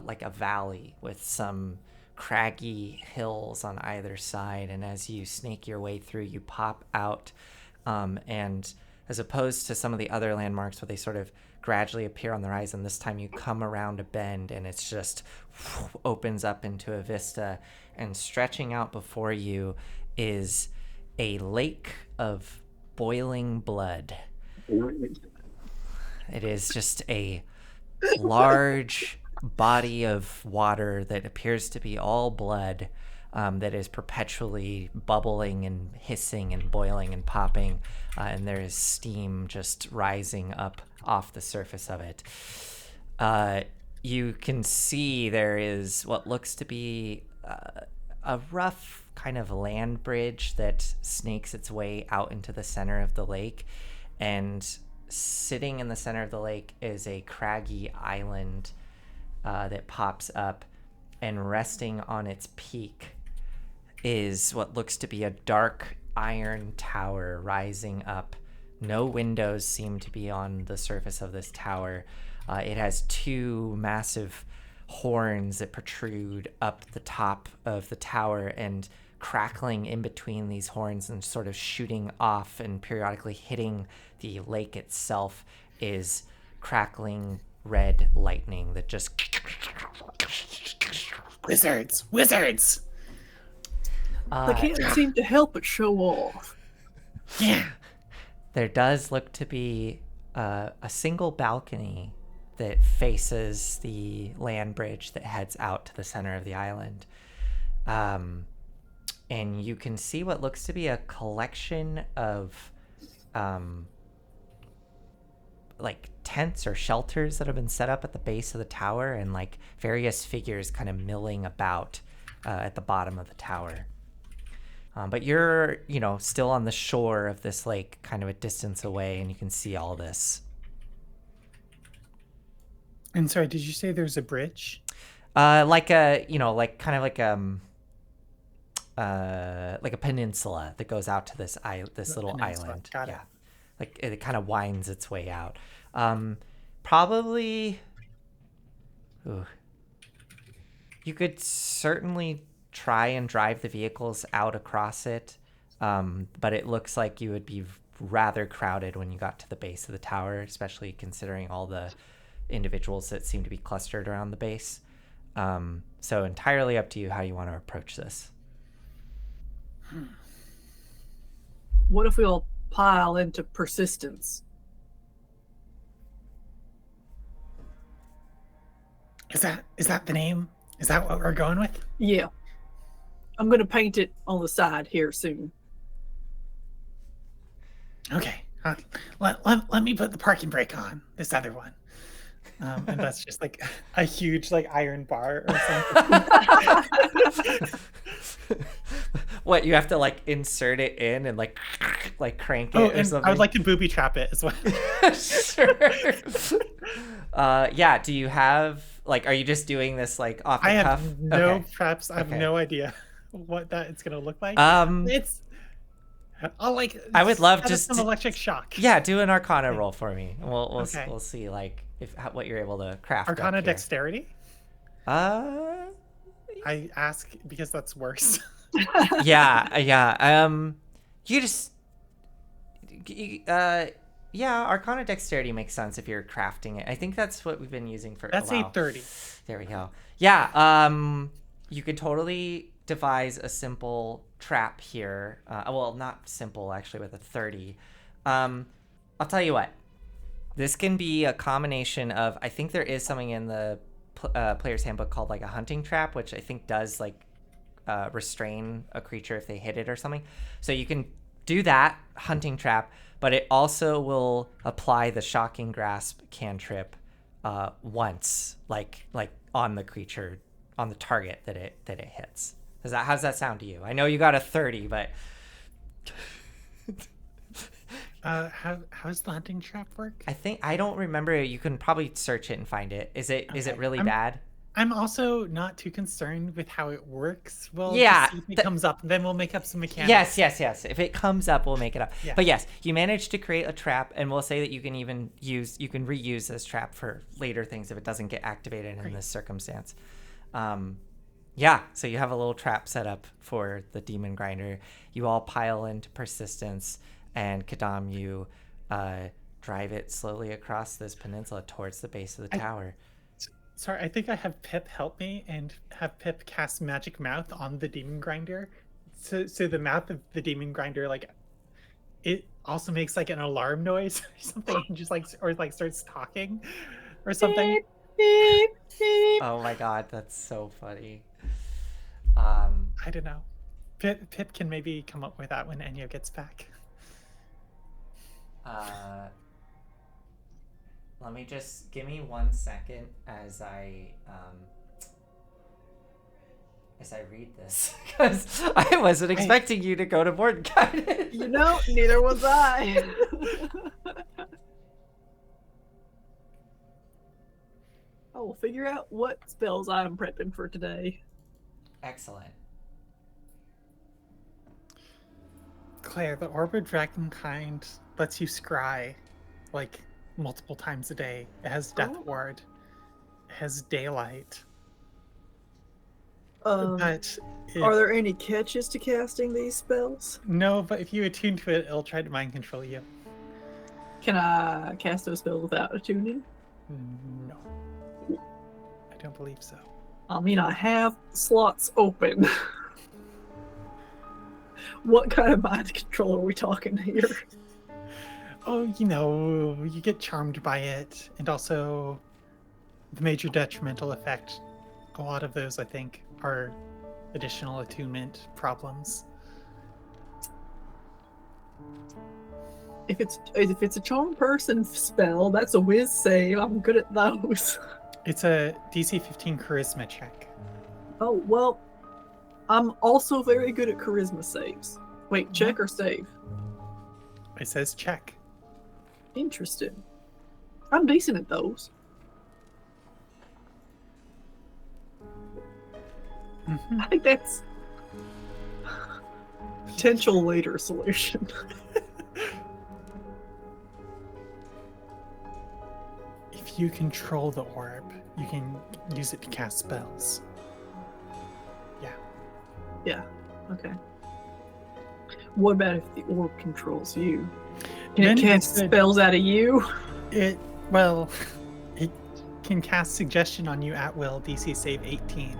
like a valley with some craggy hills on either side, and as you snake your way through, you pop out, and as opposed to some of the other landmarks where they sort of gradually appear on the horizon, this time you come around a bend and it's just opens up into a vista, and stretching out before you is a lake of boiling blood. It is just a large body of water that appears to be all blood, that is perpetually bubbling and hissing and boiling and popping, and there is steam just rising up off the surface of it. You can see there is what looks to be a rough kind of land bridge that snakes its way out into the center of the lake, and sitting in the center of the lake is a craggy island that pops up, and resting on its peak is what looks to be a dark iron tower rising up. No windows seem to be on the surface of this tower. It has two massive horns that protrude up the top of the tower, and crackling in between these horns and sort of shooting off and periodically hitting the lake itself is crackling red lightning that just Wizards. They can't seem to help but show off. Yeah. There does look to be a single balcony that faces the land bridge that heads out to the center of the island. And you can see what looks to be a collection of like tents or shelters that have been set up at the base of the tower, and like various figures kind of milling about at the bottom of the tower. But you're, still on the shore of this lake, kind of a distance away, and you can see all this. And sorry, did you say there's a bridge? Like a peninsula that goes out to this little island. Got it. Yeah, like it kind of winds its way out. Probably. Ooh. You could certainly try and drive the vehicles out across it, but it looks like you would be rather crowded when you got to the base of the tower, especially considering all the individuals that seem to be clustered around the base. So entirely up to you how you want to approach this. What if we all pile into persistence? Is that the name? Is that what we're going with? Yeah. I'm going to paint it on the side here soon. Okay. Let me put the parking brake on this other one. And that's just like a huge like iron bar or something. What, you have to like insert it in and like crank it or and something? I would like to booby trap it as well. Sure. Yeah, do you have are you just doing this like off the I cuff? have no Okay. traps. I have Okay. no idea what that it's gonna look like. I'll I would love set up just some electric shock. Yeah, do an Arcana roll for me. We'll Okay. we'll see like what you're able to craft. up Arcana here. dexterity. Uh, I ask because that's worse. yeah. You just yeah, Arcana dexterity makes sense if you're crafting it. I think that's what we've been using for That's a while. 830. There we go. Yeah, you could totally devise a simple trap here. Well, not simple, actually, with a 30. I'll tell you what. This can be a combination of, I think there is something in the player's handbook called like a hunting trap, which I think does like restrain a creature if they hit it or something. So you can do that hunting trap, but it also will apply the shocking grasp cantrip once, like on the creature, on the target that it hits. How's that sound to you? I know you got a 30, but How does the hunting trap work? I don't remember. You can probably search it and find it. Is it really bad? I'm also not too concerned with how it works. We'll Yeah, just see if it comes up, and then we'll make up some mechanics. Yes. If it comes up, we'll make it up. Yeah. But yes, you managed to create a trap, and we'll say that you can reuse this trap for later things if it doesn't get activated in this circumstance. Yeah, so you have a little trap set up for the demon grinder. You all pile into persistence, and Kadam, you drive it slowly across this peninsula towards the base of the tower. Sorry, I think I have Pip help me and have Pip cast Magic Mouth on the demon grinder. So the mouth of the demon grinder, like, it also makes like an alarm noise or something, and just like starts talking or something. Beep, beep. Oh my god, that's so funny. I don't know. Pip can maybe come up with that when Enyo gets back. Let me just give me 1 second as I read this, because I wasn't expecting you to go to board guided. Neither was I. I will figure out what spells I'm prepping for today. Excellent. Claire, the Orb of Dragonkind lets you scry like multiple times a day. It has Death Ward. It has Daylight. But Are there any catches to casting these spells? no, but if you attune to it, it'll try to mind control you. Can I cast those spells without attuning? No. I don't believe so. I mean, I have slots open. What kind of mind control are we talking here? Oh, you get charmed by it, and also the major detrimental effect. A lot of those, I think, are additional attunement problems. If it's a charm person spell, that's a whiz save. I'm good at those. It's a DC 15 charisma check. Oh well, I'm also very good at charisma saves. Wait, check or save? It says check. Interesting. I'm decent at those. Mhm. I think that's potential later solution. If you control the orb, you can use it to cast spells. Yeah. Okay. What about if the orb controls you? Can Then it cast said- spells out of you? It can cast suggestion on you at will, DC save 18.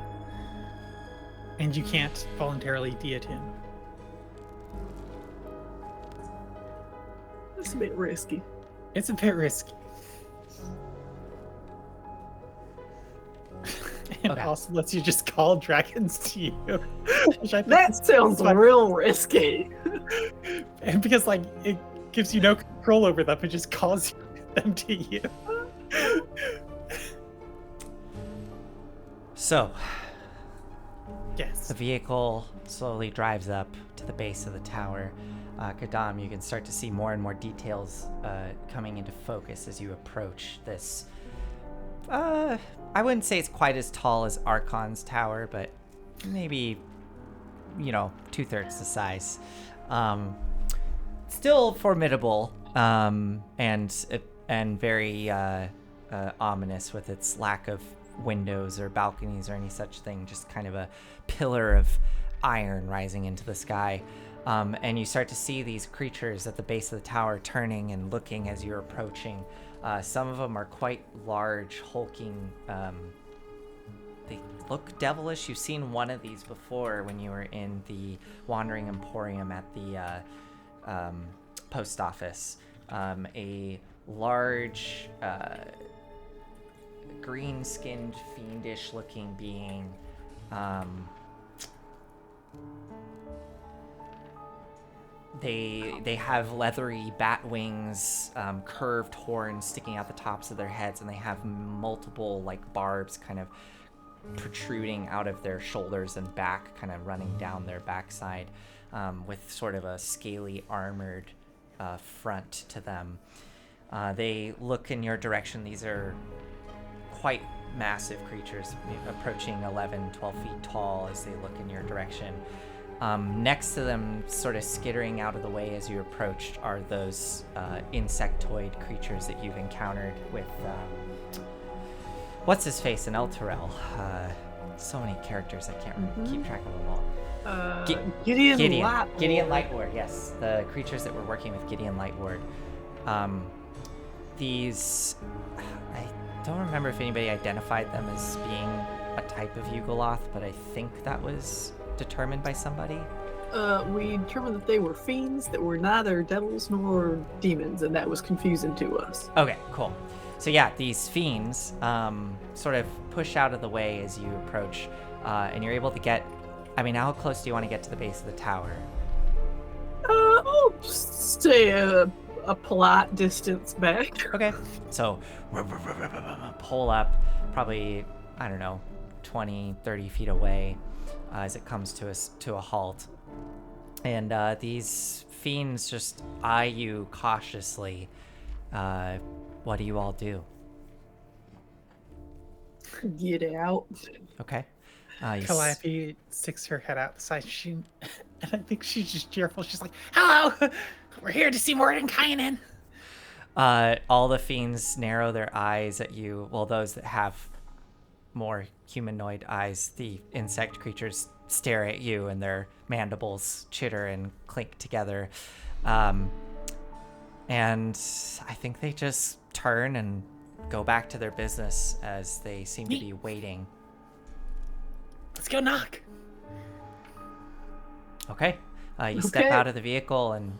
And you can't voluntarily deattune. That's a bit risky. It's a bit risky. And Okay. also lets you just call dragons to you. Which I think That is sounds fun. real risky. And because it gives you no control over them, it just calls them to you. So, Yes. the vehicle slowly drives up to the base of the tower. Kadam, you can start to see more and more details coming into focus as you approach this. I wouldn't say it's quite as tall as Archon's tower, but maybe, 2/3 the size. Still formidable, and very ominous with its lack of windows or balconies or any such thing. Just kind of a pillar of iron rising into the sky. And you start to see these creatures at the base of the tower turning and looking as you're approaching. Some of them are quite large, hulking. They look devilish. You've seen one of these before when you were in the Wandering Emporium at the post office. A large, green-skinned, fiendish-looking being. They have leathery bat wings, curved horns sticking out the tops of their heads, and they have multiple barbs kind of protruding out of their shoulders and back, kind of running down their backside, with sort of a scaly armored front to them. They look in your direction. These are quite massive creatures, approaching 11, 12 feet tall as they look in your direction. Next to them, sort of skittering out of the way as you approached, are those insectoid creatures that you've encountered with what's his face in El Terrell. So many characters, I can't keep track of them all. Gideon Lightward. Gideon Lightward, yes, the creatures that were working with Gideon Lightward. These, I don't remember if anybody identified them as being a type of Yugoloth, but I think that was determined by somebody. We determined that they were fiends that were neither devils nor demons, and that was confusing to us. Okay, cool. So yeah, these fiends sort of push out of the way as you approach, and you're able to get. I mean, how close do you want to get to the base of the tower? I'll stay a polite distance back. Okay. So pull up, probably, I don't know, 20, 30 feet away as it comes to a halt. And these fiends just eye you cautiously. What do you all do? Get out. Okay. Calliope sticks her head out the side. And I think she's just cheerful. She's like, "Hello, we're here to see Mordenkainen." All the fiends narrow their eyes at you. Well, those that have more humanoid eyes, the insect creatures stare at you, and their mandibles chitter and clink together. And I think they just turn and go back to their business as they seem to be waiting. Let's go knock. Okay. You step out of the vehicle and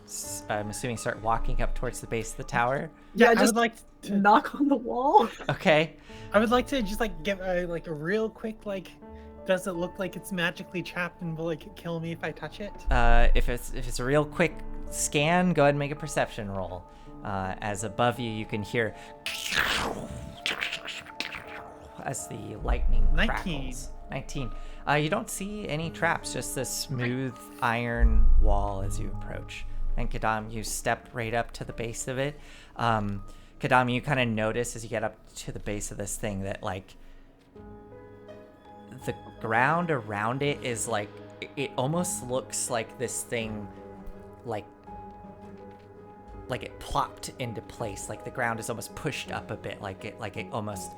I'm assuming start walking up towards the base of the tower. Yeah, I just would like to knock on the wall. Okay. I would like to just like give a real quick does it look like it's magically trapped and will kill me if I touch it? If it's a real quick scan, go ahead and make a perception roll. As above you, you can hear as the lightning 19. crackles. 19. You don't see any traps, just this smooth iron wall as you approach. And Kadam, you step right up to the base of it. Kadam, you kind of notice as you get up to the base of this thing that the ground around it is it almost looks like this thing like it plopped into place, like the ground is almost pushed up a bit, like it almost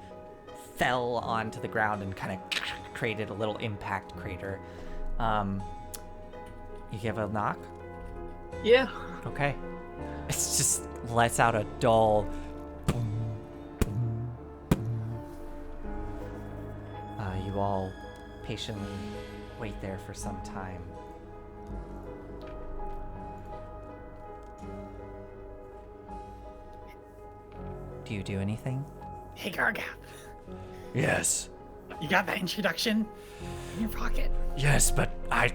fell onto the ground and kind of created a little impact crater. You give a knock? Yeah. Okay. It's just lets out a dull boom, boom, boom. You all patiently wait there for some time. Do you do anything? Hey, Gargap, Yes. you got that introduction in your pocket? Yes, but I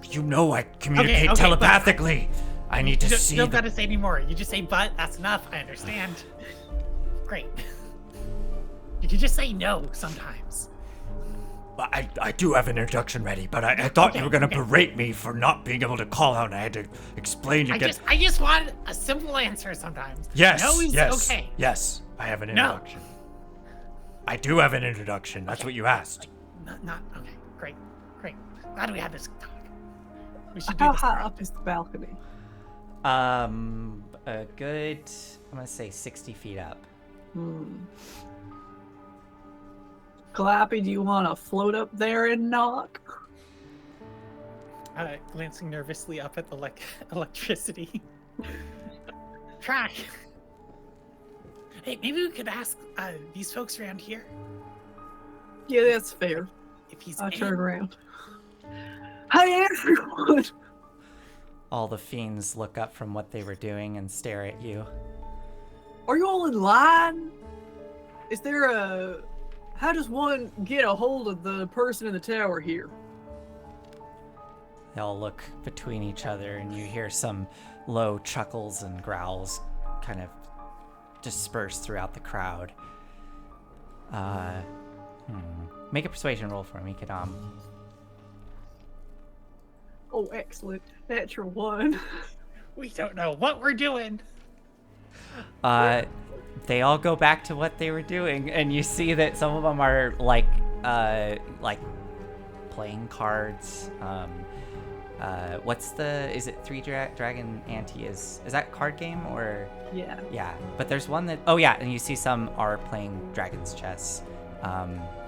communicate okay, telepathically. I need to You see don't the... gotta say anymore. You just say but. That's enough. I understand. Great. You can just say no sometimes. I do have an introduction ready, but I thought you were going to okay. berate me for not being able to call out, and I had to explain to get... I just want a simple answer sometimes. Yes, No is yes, okay. yes, I have an No. introduction. I do have an introduction. That's what you asked. Not okay. Great. Glad we had this talk. We should do How this. high up is the balcony? A good, I'm gonna say 60 feet up. Clappy, do you want to float up there and knock? Glancing nervously up at the electricity. Try. Hey, maybe we could ask these folks around here Yeah, that's fair. if he's I in. turn around. Hey, everyone! All the fiends look up from what they were doing and stare at you. Are you all in line? Is there a... How does one get a hold of the person in the tower here? They all look between each other and you hear some low chuckles and growls kind of disperse throughout the crowd. Make a persuasion roll for me, Kadam. Oh, excellent. Natural one. We don't know what we're doing. They all go back to what they were doing, and you see that some of them are like playing cards. Is it Three Dragon Ante? Is that card game or? Yeah. Yeah, but there's one that, oh yeah, and you see some are playing Dragon's Chess.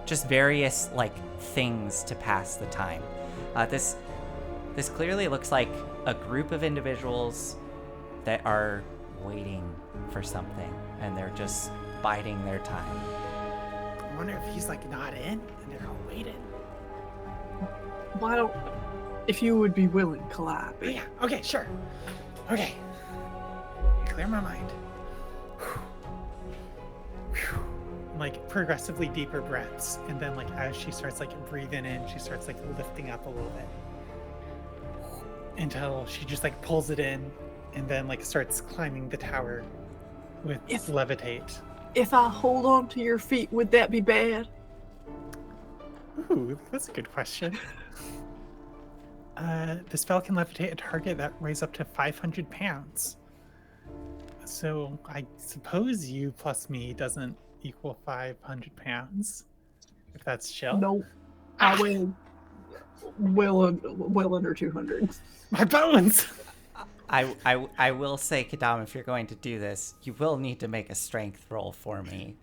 Just various things to pass the time. This clearly looks like a group of individuals that are waiting for something, and they're just biding their time. I wonder if he's not in and they're all waiting. Why don't... If you would be willing, Calliope. Oh, yeah. Okay. Sure. Okay. Clear my mind. Progressively deeper breaths, and then as she starts breathing in, she starts lifting up a little bit until she just pulls it in, and then starts climbing the tower with levitate. If I hold on to your feet, would that be bad? Ooh, that's a good question. The spell can levitate a target that weighs up to 500 pounds. So I suppose you plus me doesn't equal 500 pounds, if that's chill. No, I weigh well under 200. My bones! I will say, Kadam, if you're going to do this, you will need to make a strength roll for me.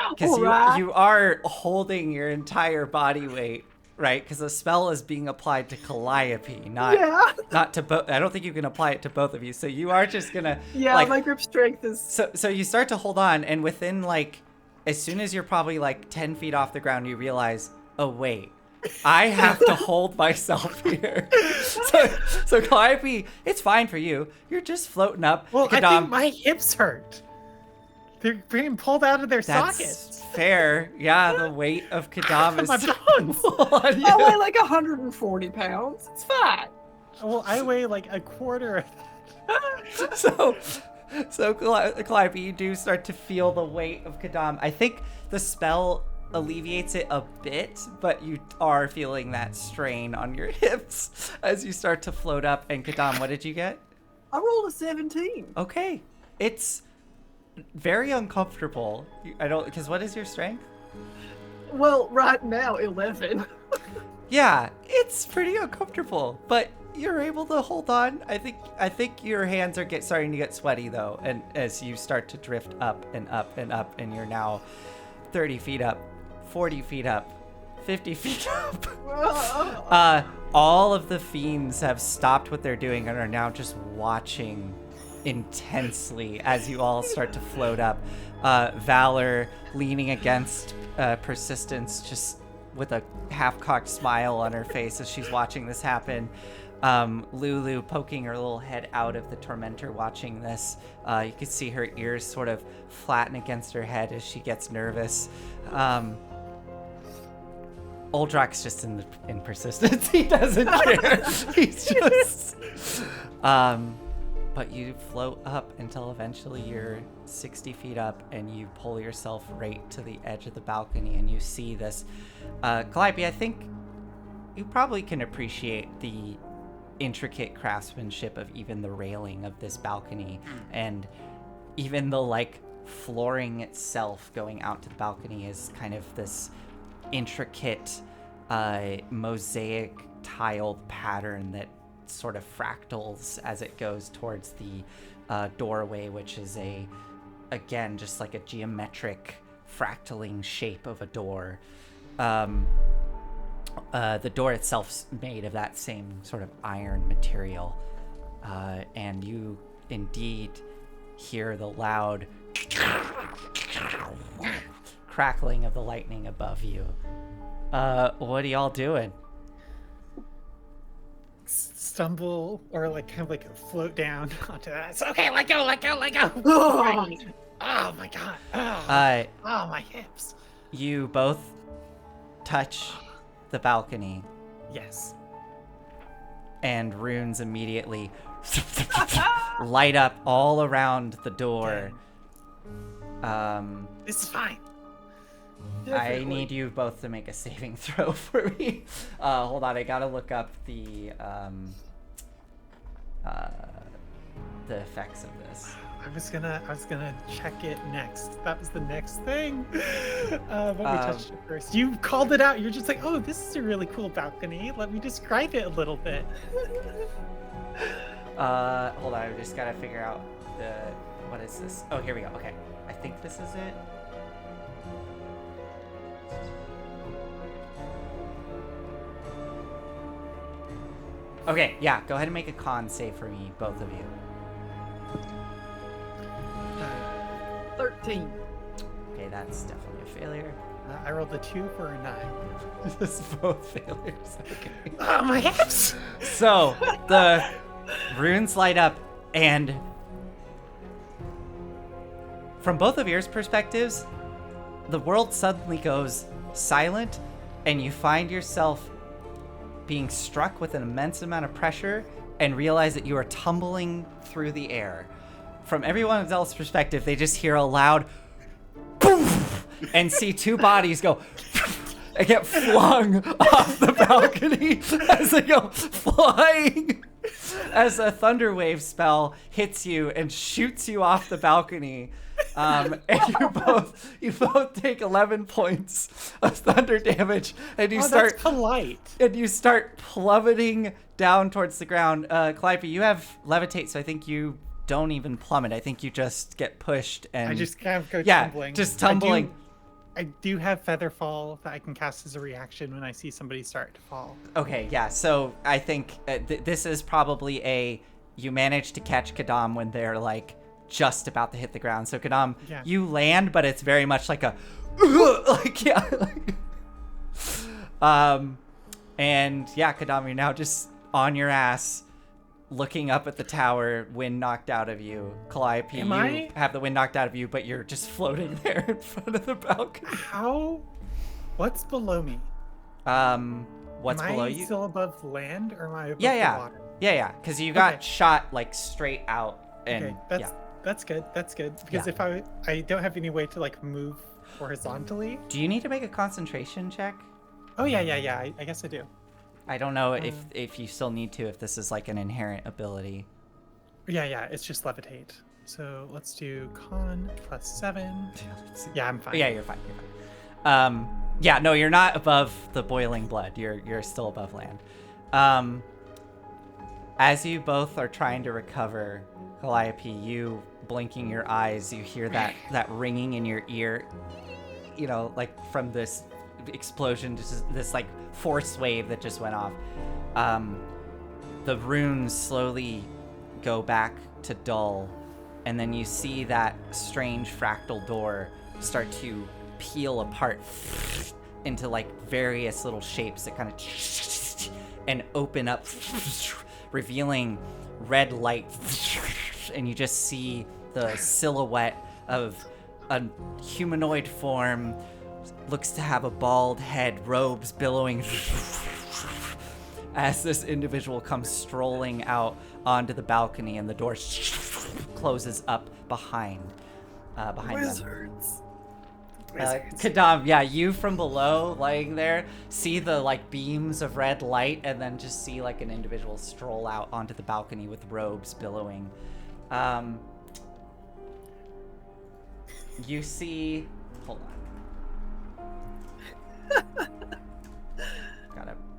Because Alright. you are holding your entire body weight right? Because the spell is being applied to Calliope, not to both. I don't think you can apply it to both of you. So you are just gonna. Yeah, like, my grip strength is. So you start to hold on, and within like, as soon as you're probably like 10 feet off the ground, you realize, oh wait, I have to hold myself here. So Calliope, it's fine for you. You're just floating up. Well, I Kadam, think my hips hurt. They're being pulled out of their that's sockets. fair. Yeah, the weight of Kadam is My bones. on you. I weigh like 140 pounds. It's fine. Well, I weigh like a quarter of that. So Calliope, you do start to feel the weight of Kadam. I think the spell alleviates it a bit, but you are feeling that strain on your hips as you start to float up. And Kadam, what did you get? I rolled a 17. Okay, it's very uncomfortable. I don't, because what is your strength? Well, right now, 11. Yeah, it's pretty uncomfortable, but you're able to hold on. I think your hands are starting to get sweaty though, and as you start to drift up and up and up, and you're now 30 feet up, 40 feet up, 50 feet up. All of the fiends have stopped what they're doing and are now just watching intensely as you all start to float up. Valor leaning against Persistence, just with a half-cocked smile on her face as she's watching this happen. Lulu poking her little head out of the tormentor watching this. You can see her ears sort of flatten against her head as she gets nervous. Uldrak's just in Persistence. He doesn't care. He's just... But you float up until eventually you're 60 feet up and you pull yourself right to the edge of the balcony and you see this. Calliope, I think you probably can appreciate the intricate craftsmanship of even the railing of this balcony and even the like flooring itself going out to the balcony is kind of this intricate mosaic tiled pattern that sort of fractals as it goes towards the doorway, which is again just like a geometric fractaling shape of a door. The door itself's made of that same sort of iron material, and you indeed hear the loud crackling of the lightning above you. What are y'all doing? Stumble or like kind of like float down onto that. It's okay, let go. Oh. Oh my god. Oh my hips. You both touch the balcony, Yes. and runes immediately light up all around the door. This is fine. I need you both to make a saving throw for me. Hold on, I gotta look up the effects of this. I was gonna check it next. That was the next thing. But we touched it first. You called it out. You're just like, oh, this is a really cool balcony. Let me describe it a little bit. Hold on, I just gotta figure out what is this? Oh, here we go. Okay, I think this is it. Okay, yeah, go ahead and make a con save for me, both of you. 13. Okay, that's definitely a failure. I rolled a 2 for a 9. This is both failures. Okay. Oh, my hips! So, the runes light up, and from both of your perspectives, the world suddenly goes silent, and you find yourself being struck with an immense amount of pressure and realize that you are tumbling through the air. From everyone else's perspective, they just hear a loud poof and see two bodies go and get flung off the balcony as they go flying as a thunder wave spell hits you and shoots you off the balcony. And you both take 11 points of thunder damage, and you That's polite. And you start plummeting down towards the ground. Calliope, you have levitate, so I think you don't even plummet. I think you just get pushed and I just kind of go yeah, tumbling. just tumbling. I do have Feather Fall that I can cast as a reaction when I see somebody start to fall. Okay, yeah. So I think this is probably you manage to catch Kadam when they're like just about to hit the ground. So Kadam, Yeah. you land, but it's very much like a like yeah. And yeah, Kadam, you're now just on your ass, looking up at the tower, wind knocked out of you. Calliope, Am you I? have the wind knocked out of you, but you're just floating there in front of the balcony. How? What's below me? What's am below I you? still above land or am I above Yeah. the water? Yeah, because you got Okay. shot like straight out, and Okay, that's good. That's good because Yeah. if I don't have any way to like move horizontally. Do you need to make a concentration check? Oh yeah. I guess I do. I don't know if you still need to, if this is like an inherent ability. Yeah. It's just levitate. So let's do con +7. Yeah, I'm fine. Yeah, you're fine. Yeah, no, you're not above the boiling blood. You're still above land. As you both are trying to recover, Calliope, you blinking your eyes, you hear that ringing in your ear, you know, like from this explosion, just this like force wave that just went off. The runes slowly go back to dull, and then you see that strange fractal door start to peel apart into like various little shapes that kind of and open up, revealing red light, and you just see the silhouette of a humanoid form, looks to have a bald head, robes billowing as this individual comes strolling out onto the balcony, and the door closes up behind them. Wizards. Kadam, yeah, you from below, laying there, see the like beams of red light, and then just see like an individual stroll out onto the balcony with robes billowing. You see, hold on.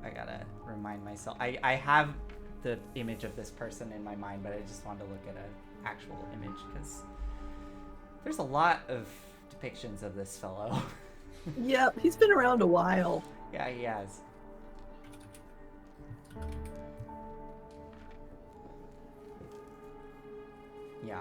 I gotta remind myself. I have the image of this person in my mind, but I just wanted to look at an actual image because there's a lot of depictions of this fellow. Yep, he's been around a while. Yeah, he has. Yeah.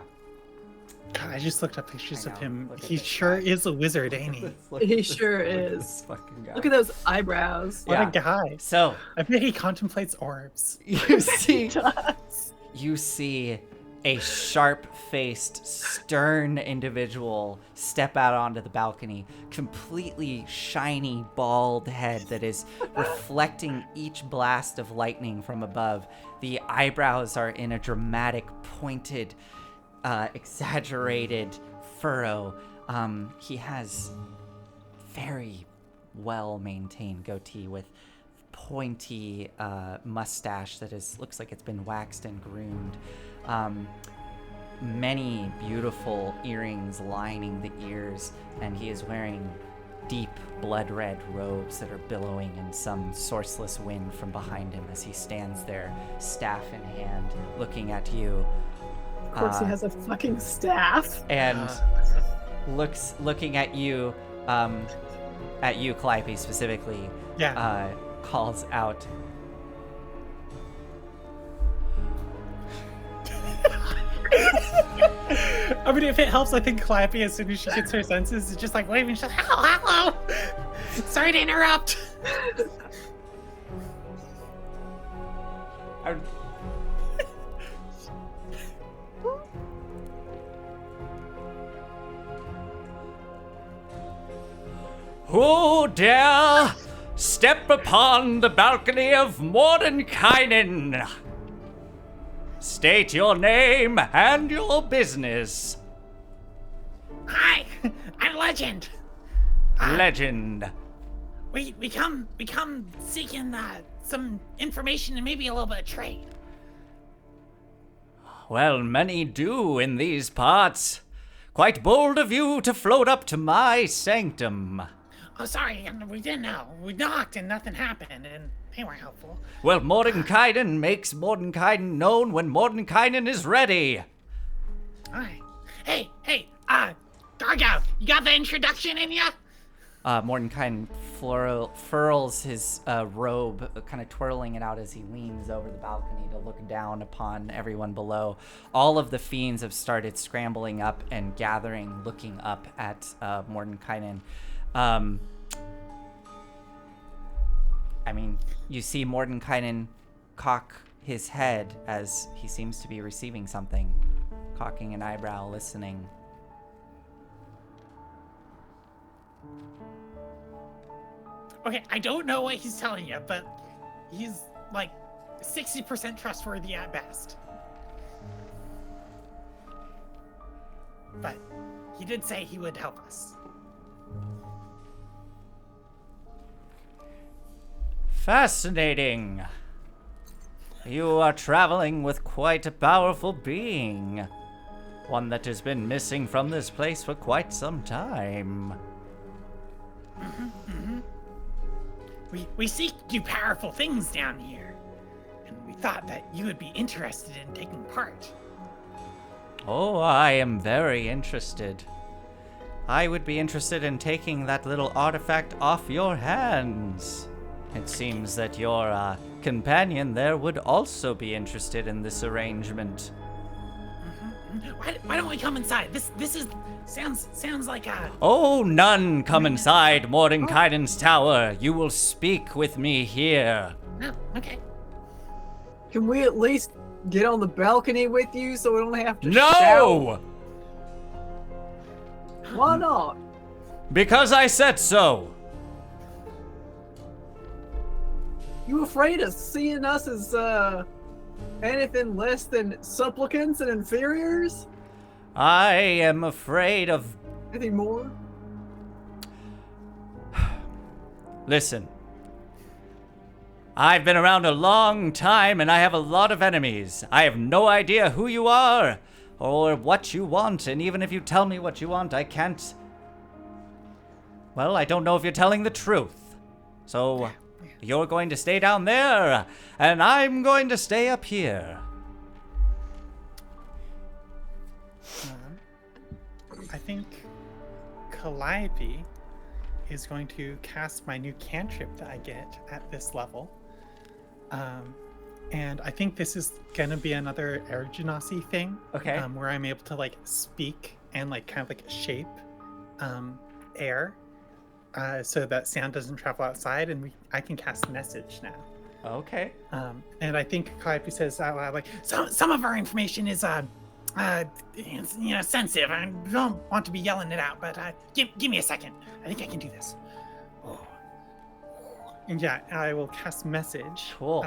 God, I just looked up pictures I of know. him. Look at He this sure guy. is a wizard, ain't he? He sure Look at is. this fucking guy. Look at those eyebrows. What Yeah. a guy. So I bet he contemplates orbs. you see, Does. you see a sharp-faced, stern individual step out onto the balcony, completely shiny, bald head that is reflecting each blast of lightning from above. The eyebrows are in a dramatic, pointed, exaggerated furrow. He has very well-maintained goatee with pointy mustache that looks like it's been waxed and groomed. Many beautiful earrings lining the ears, and he is wearing deep blood red robes that are billowing in some sourceless wind from behind him as he stands there, staff in hand, looking at you. Of course, he has a fucking staff. And looking at you, Calliope specifically, Yeah. calls out, I mean, if it helps, I think Calliope, as soon as she gets her senses, is just like waving. She's like, hello. Sorry to interrupt. I- Who dare step upon the balcony of Mordenkainen? State your name and your business. Hi, I'm Legend. Legend. We come seeking some information and maybe a little bit of trade. Well, many do in these parts. Quite bold of you to float up to my sanctum. Oh, sorry, we didn't know. We knocked and nothing happened, and they weren't helpful. Well, Mordenkainen makes Mordenkainen known when Mordenkainen is ready. All right. Hey, Gargo, you got the introduction in ya? Mordenkainen furls his robe, kind of twirling it out as he leans over the balcony to look down upon everyone below. All of the fiends have started scrambling up and gathering, looking up at Mordenkainen. I mean, you see Mordenkainen cock his head as he seems to be receiving something, cocking an eyebrow, listening. Okay, I don't know what he's telling you, but he's like 60% trustworthy at best. But he did say he would help us. Fascinating. You are traveling with quite a powerful being. One that has been missing from this place for quite some time. We seek do powerful things down here, and we thought that you would be interested in taking part. Oh, I am very interested. I would be interested in taking that little artifact off your hands. It seems that your companion there would also be interested in this arrangement. Why don't we come inside? This is sounds like a. Oh, none come inside Mordenkainen's tower. You will speak with me here. Oh, okay. Can we at least get on the balcony with you so we don't have to No! shout? Why not? Because I said so. You afraid of seeing us as anything less than supplicants and inferiors? I am afraid of... Anything more? Listen. I've been around a long time and I have a lot of enemies. I have no idea who you are or what you want, and even if you tell me what you want, I can't... Well, I don't know if you're telling the truth. So, you're going to stay down there, and I'm going to stay up here. I think Calliope is going to cast my new cantrip that I get at this level. And I think this is gonna be another air genasi thing. Okay. Where I'm able to like speak and like kind of like shape air so that sound doesn't travel outside, and I can cast message now. Okay. And I think Calliope says out loud like, Some of our information is sensitive. I don't want to be yelling it out, but give me a second. I think I can do this. Oh. and yeah, I will cast message Cool.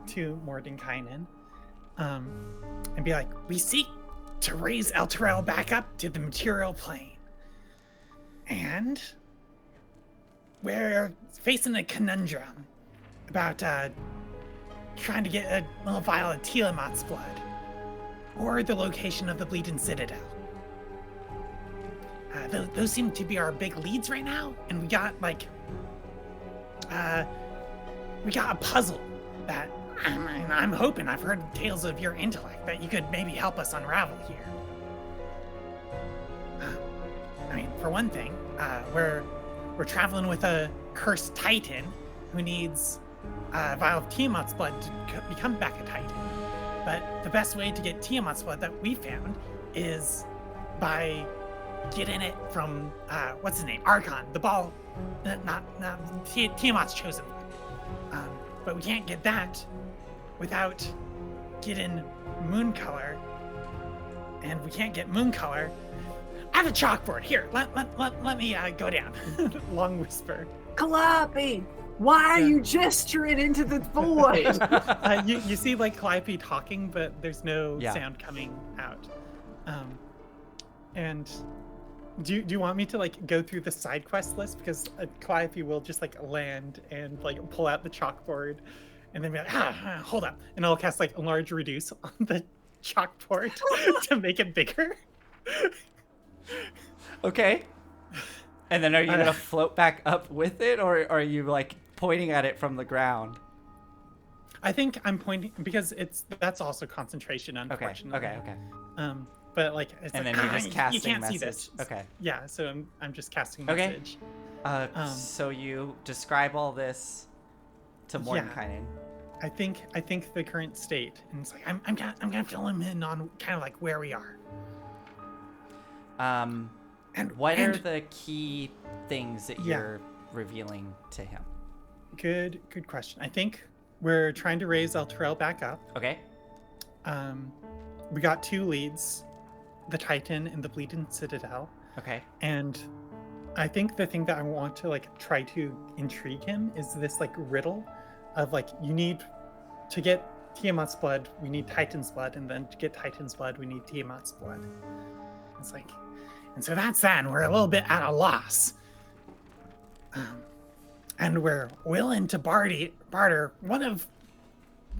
to Mordenkainen, and be like, We seek to raise El Terrell back up to the material plane. And we're facing a conundrum about trying to get a little vial of Tiamat's blood, or the location of the Bleeding Citadel. Those seem to be our big leads right now, and we got a puzzle that I'm hoping, I've heard tales of your intellect, that you could maybe help us unravel here. For one thing, we're traveling with a cursed Titan who needs a vial of Tiamat's blood to become back a Titan. But the best way to get Tiamat's blood that we found is by getting it from what's his name? Archon, the ball, not Tiamat's chosen one. But we can't get that without getting moon color, and we can't get moon color. I have a chalkboard here. Let me go down. long whisper. Calliope, why are you gesturing into the void? You see like Calliope talking, but there's no Yeah. sound coming out. And do you want me to like go through the side quest list, because Calliope will just like land and like pull out the chalkboard and then be like, hold up, and I'll cast like a large reduce on the chalkboard to make it bigger. Okay. And then are you gonna float back up with it, or are you like pointing at it from the ground? I think I'm pointing because that's also concentration, unfortunately. Okay. But like, it's And like, then you're just casting you can't message. see this. Okay. Yeah, so I'm just casting Okay. message. So you describe all this to Mordenkainen. I think the current state, and it's like I'm gonna fill him in on kind of like where we are. And what are the key things that you're revealing to him? Good question. I think we're trying to raise El Terrell back up. Okay. We got 2 leads, the Titan and the Bleeding Citadel. Okay. And I think the thing that I want to like try to intrigue him is this like riddle of like, you need to get Tiamat's blood, we need Titan's blood, and then to get Titan's blood, we need Tiamat's blood. It's like, and so that's that, and we're a little bit at a loss. And we're willing to barter one of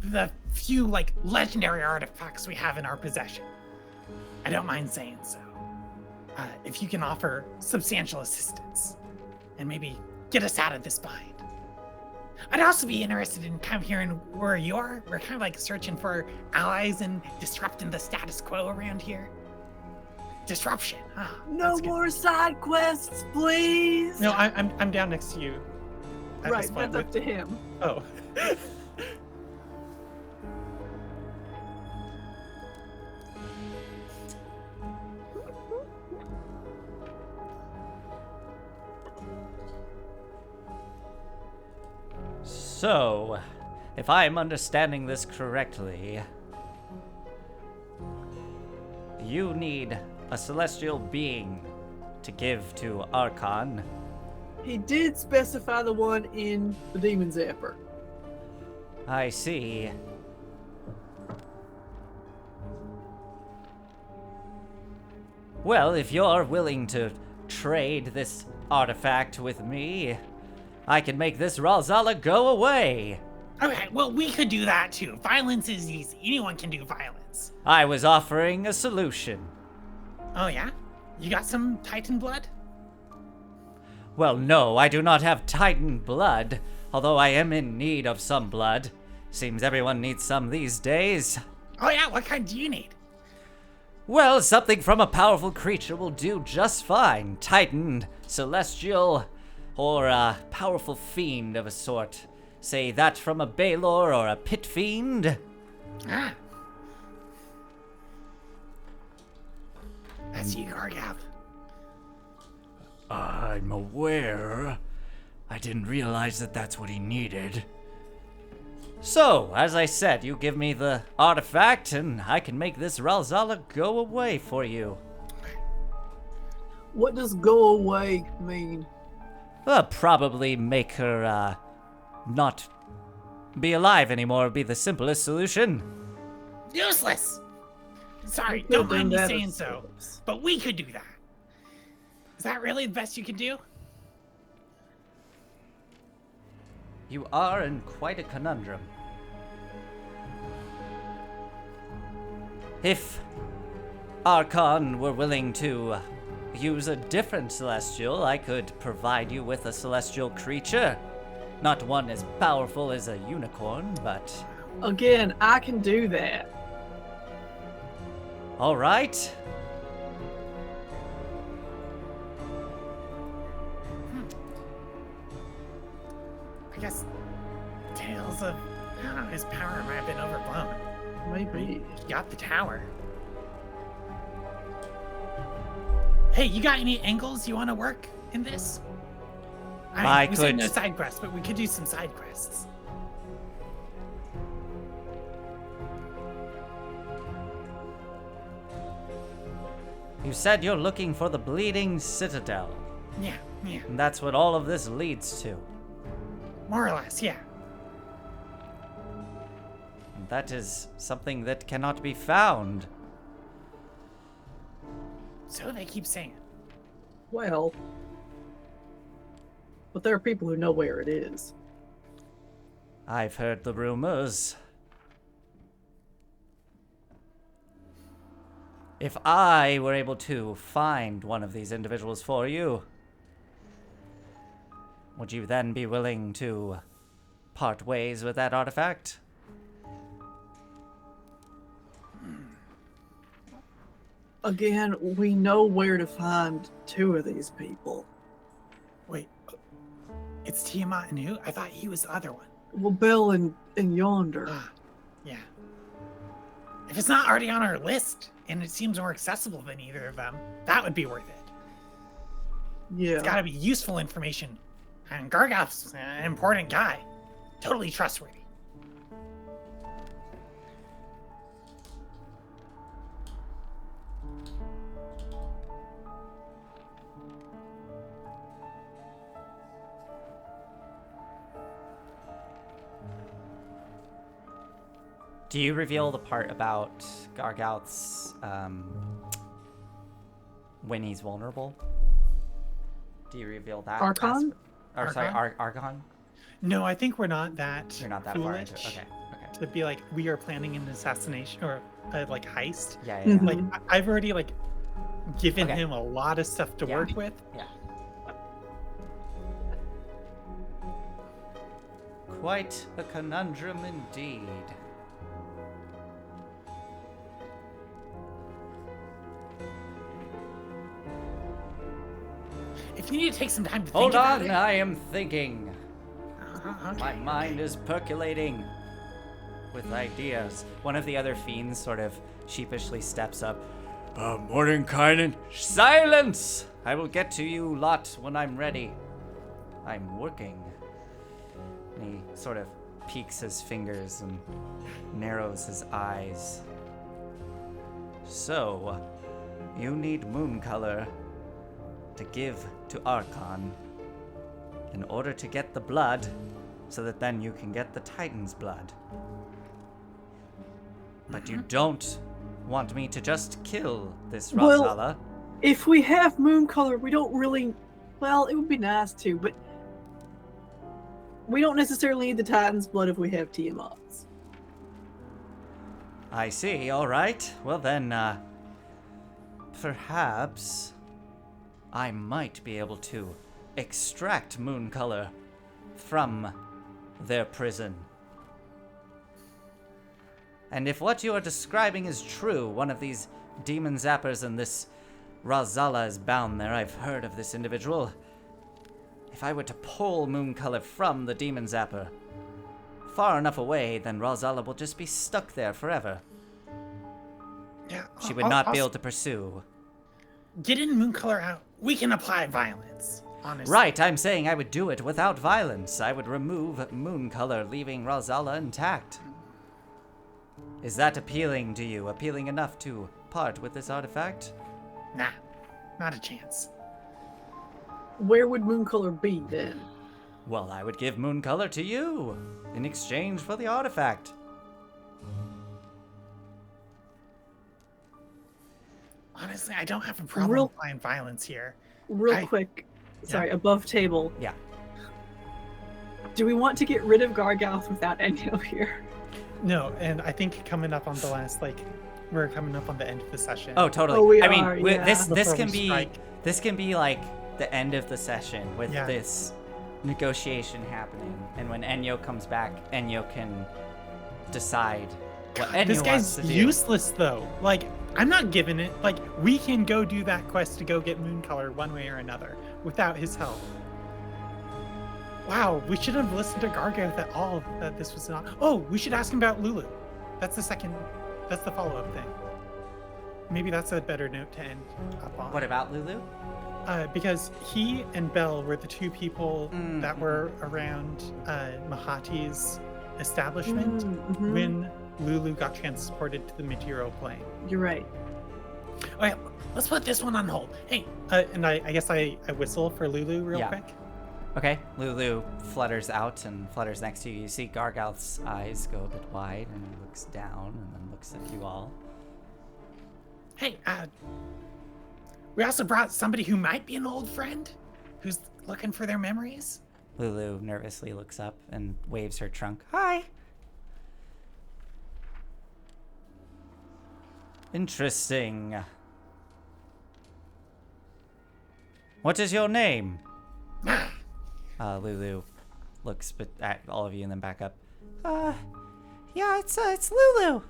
the few like legendary artifacts we have in our possession. I don't mind saying so. If you can offer substantial assistance and maybe get us out of this bind. I'd also be interested in kind of hearing where you are. We're kind of like searching for allies and disrupting the status quo around here. Disruption. No more side quests, please. No, I'm down next to you. Right, that's up to him. Oh. So, if I'm understanding this correctly, you need a celestial being to give to Archon. He did specify the one in the Demon Zapper. I see. Well, if you're willing to trade this artifact with me, I can make this Ralzala go away. Okay, well, we could do that too. Violence is easy. Anyone can do violence. I was offering a solution. Oh, yeah? You got some Titan blood? Well, no, I do not have Titan blood, although I am in need of some blood. Seems everyone needs some these days. Oh, yeah? What kind do you need? Well, something from a powerful creature will do just fine. Titan, celestial, or a powerful fiend of a sort. Say that from a Baelor or a pit fiend. Ah. That's you, Gargav. I'm aware. I didn't realize that that's what he needed. So, as I said, you give me the artifact and I can make this Ralzala go away for you. What does go away mean? Probably make her, not be alive anymore would be the simplest solution. Useless! Sorry, We could've don't mind me done that saying as so, close. but we could do that. Is that really the best you can do? You are in quite a conundrum. If Archon were willing to use a different celestial, I could provide you with a celestial creature. Not one as powerful as a unicorn, but... Again, I can do that. All right. I guess tales of, I don't know, his power might have been overblown. Maybe. He got the tower. Hey, you got any angles you want to work in this? I we said could- no side quests, but we could do some side quests. You said you're looking for the Bleeding Citadel, Yeah, and that's what all of this leads to. more or less, yeah. And that is something that cannot be found. So they keep saying. Well, but there are people who know where it is. I've heard the rumors. If I were able to find one of these individuals for you, would you then be willing to part ways with that artifact? Again, we know where to find two of these people. Wait, It's Tiamat and who? I thought he was the other one. Well, Bell and Yonder. Ah, yeah. If it's not already on our list, and it seems more accessible than either of them, that would be worth it. Yeah. It's gotta be useful information. And Gargoth's an important guy. Totally trustworthy. Do you reveal the part about Gargouth's when he's vulnerable? Do you reveal that? Archon? Archon? No, I think we're not that. You're not that foolish far into it. Okay. To be like, we are planning an assassination or like heist. Yeah. Mhm. Like I've already like given Okay. him a lot of stuff to Yeah. work with. Yeah. Quite a conundrum indeed. If you need to take some time to Hold think about on, it. I am thinking. Okay, My mind is percolating with ideas. One of the other fiends sort of sheepishly steps up. Mordenkainen. Silence! I will get to you lot when I'm ready. I'm working. And he sort of peeks his fingers and narrows his eyes. So, you need moon color to give to Archon in order to get the blood, so that then you can get the Titan's blood. But you don't want me to just kill this Well- Razala. If we have moon color, we don't really. Well, it would be nice to, but we don't necessarily need the Titan's blood if we have Tiamat's. I see, alright. Well then, perhaps I might be able to extract moon color from their prison. And if what you are describing is true, one of these demon zappers and this Razala is bound there. I've heard of this individual. If I were to pull moon color from the demon zapper far enough away, then Razala will just be stuck there forever. Yeah, She would not be able to pursue. Getting moon color out. We can apply violence. Honestly. Right, I'm saying I would do it without violence. I would remove moon color, leaving Razala intact. Is that appealing to you? Appealing enough to part with this artifact? Nah, not a chance. Where would moon color be then? Well, I would give moon color to you in exchange for the artifact. Honestly, I don't have a problem Real- applying violence here. Real quick, sorry, above table. Yeah. Do we want to get rid of Gargouth without Enyo here? No, and I think coming up on the last, we're coming up on the end of the session. Oh, totally. Oh, we I mean, are, wi- yeah. this Before can we be strike. like the end of the session with Yeah. this negotiation happening, and when Enyo comes back, Enyo can decide what Enyo This wants guy's to do. useless, though. Like, I'm not giving it. Like, we can go do that quest to go get moon color one way or another without his help. Wow, we should have listened to Gargoth at all. That this was not. Oh, we should ask him about Lulu. That's the second. That's the follow-up thing. Maybe that's a better note to end up on. What about Lulu? Because he and Bell were the two people Mm, that were around Mahati's establishment Mhm. when Lulu got transported to the material plane. You're right. Okay, let's put this one on hold. Hey, and I guess I whistle for Lulu real Yeah. quick. Okay, Lulu flutters out and flutters next to you. You see Gargouth's eyes go a bit wide, and he looks down and then looks at you all. Hey, we also brought somebody who might be an old friend, who's looking for their memories. Lulu nervously looks up and waves her trunk. Hi. Interesting. What is your name? Lulu looks at all of you and then back up. Yeah, it's Lulu.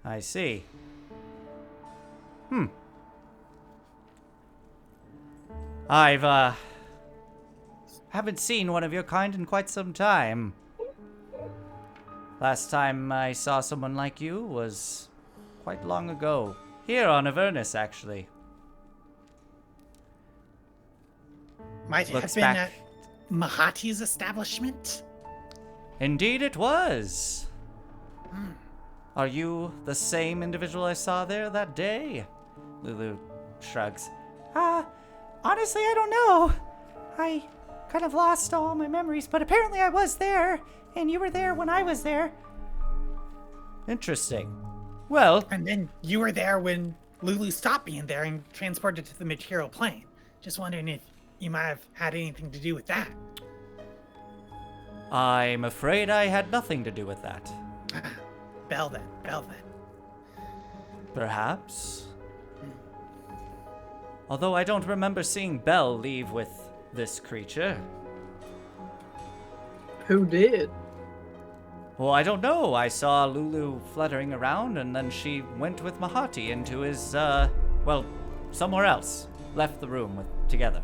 I see. I've Haven't seen one of your kind in quite some time. Last time I saw someone like you was quite long ago. Here on Avernus, actually. Might have Looks been back. at Mahati's establishment. Indeed it was. Hmm. Are you the same individual I saw there that day? Lulu shrugs. Honestly, I don't know. I kind of lost all my memories, but apparently I was there, and you were there when I was there. Interesting. Well, And then you were there when Lulu stopped being there and transported to the material plane. Just wondering if you might have had anything to do with that. I'm afraid I had nothing to do with that. Bell then. Perhaps. Although I don't remember seeing Belle leave with this creature. Who did? Well, I don't know. I saw Lulu fluttering around, and then she went with Mahati into his, well, somewhere else. Left the room together.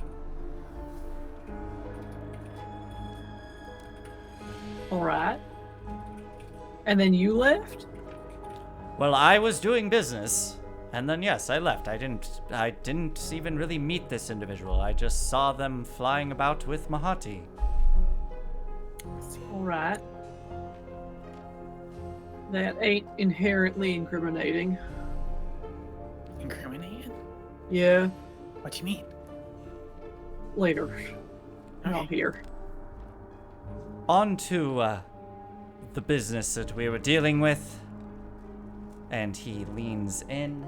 All right. And then you left? Well, I was doing business, and then yes, I left. I didn't even really meet this individual. I just saw them flying about with Mahati. All right. That ain't inherently incriminating. Incriminated? Yeah, What do you mean? later. Not Okay. here. On to the business that we were dealing with. And he leans in,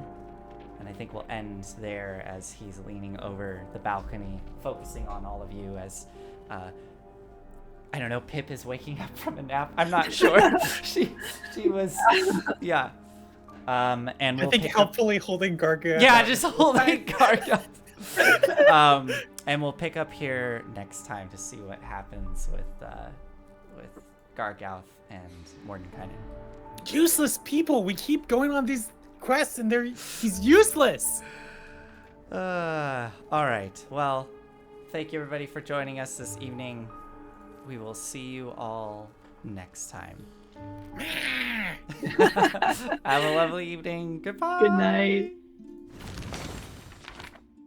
and I think we'll end there as he's leaning over the balcony, focusing on all of you as, I don't know, Pip is waking up from a nap. I'm not sure. she was, yeah. And we'll I think pick up- helpfully holding Garga. yeah, just holding Gargoth. And we'll pick up here next time to see what happens with Gargouth and Mordenkainen. Useless people. We keep going on these quests and he's useless. All right. Well, thank you everybody for joining us this evening. We will see you all next time. Have a lovely evening. Goodbye. Good night.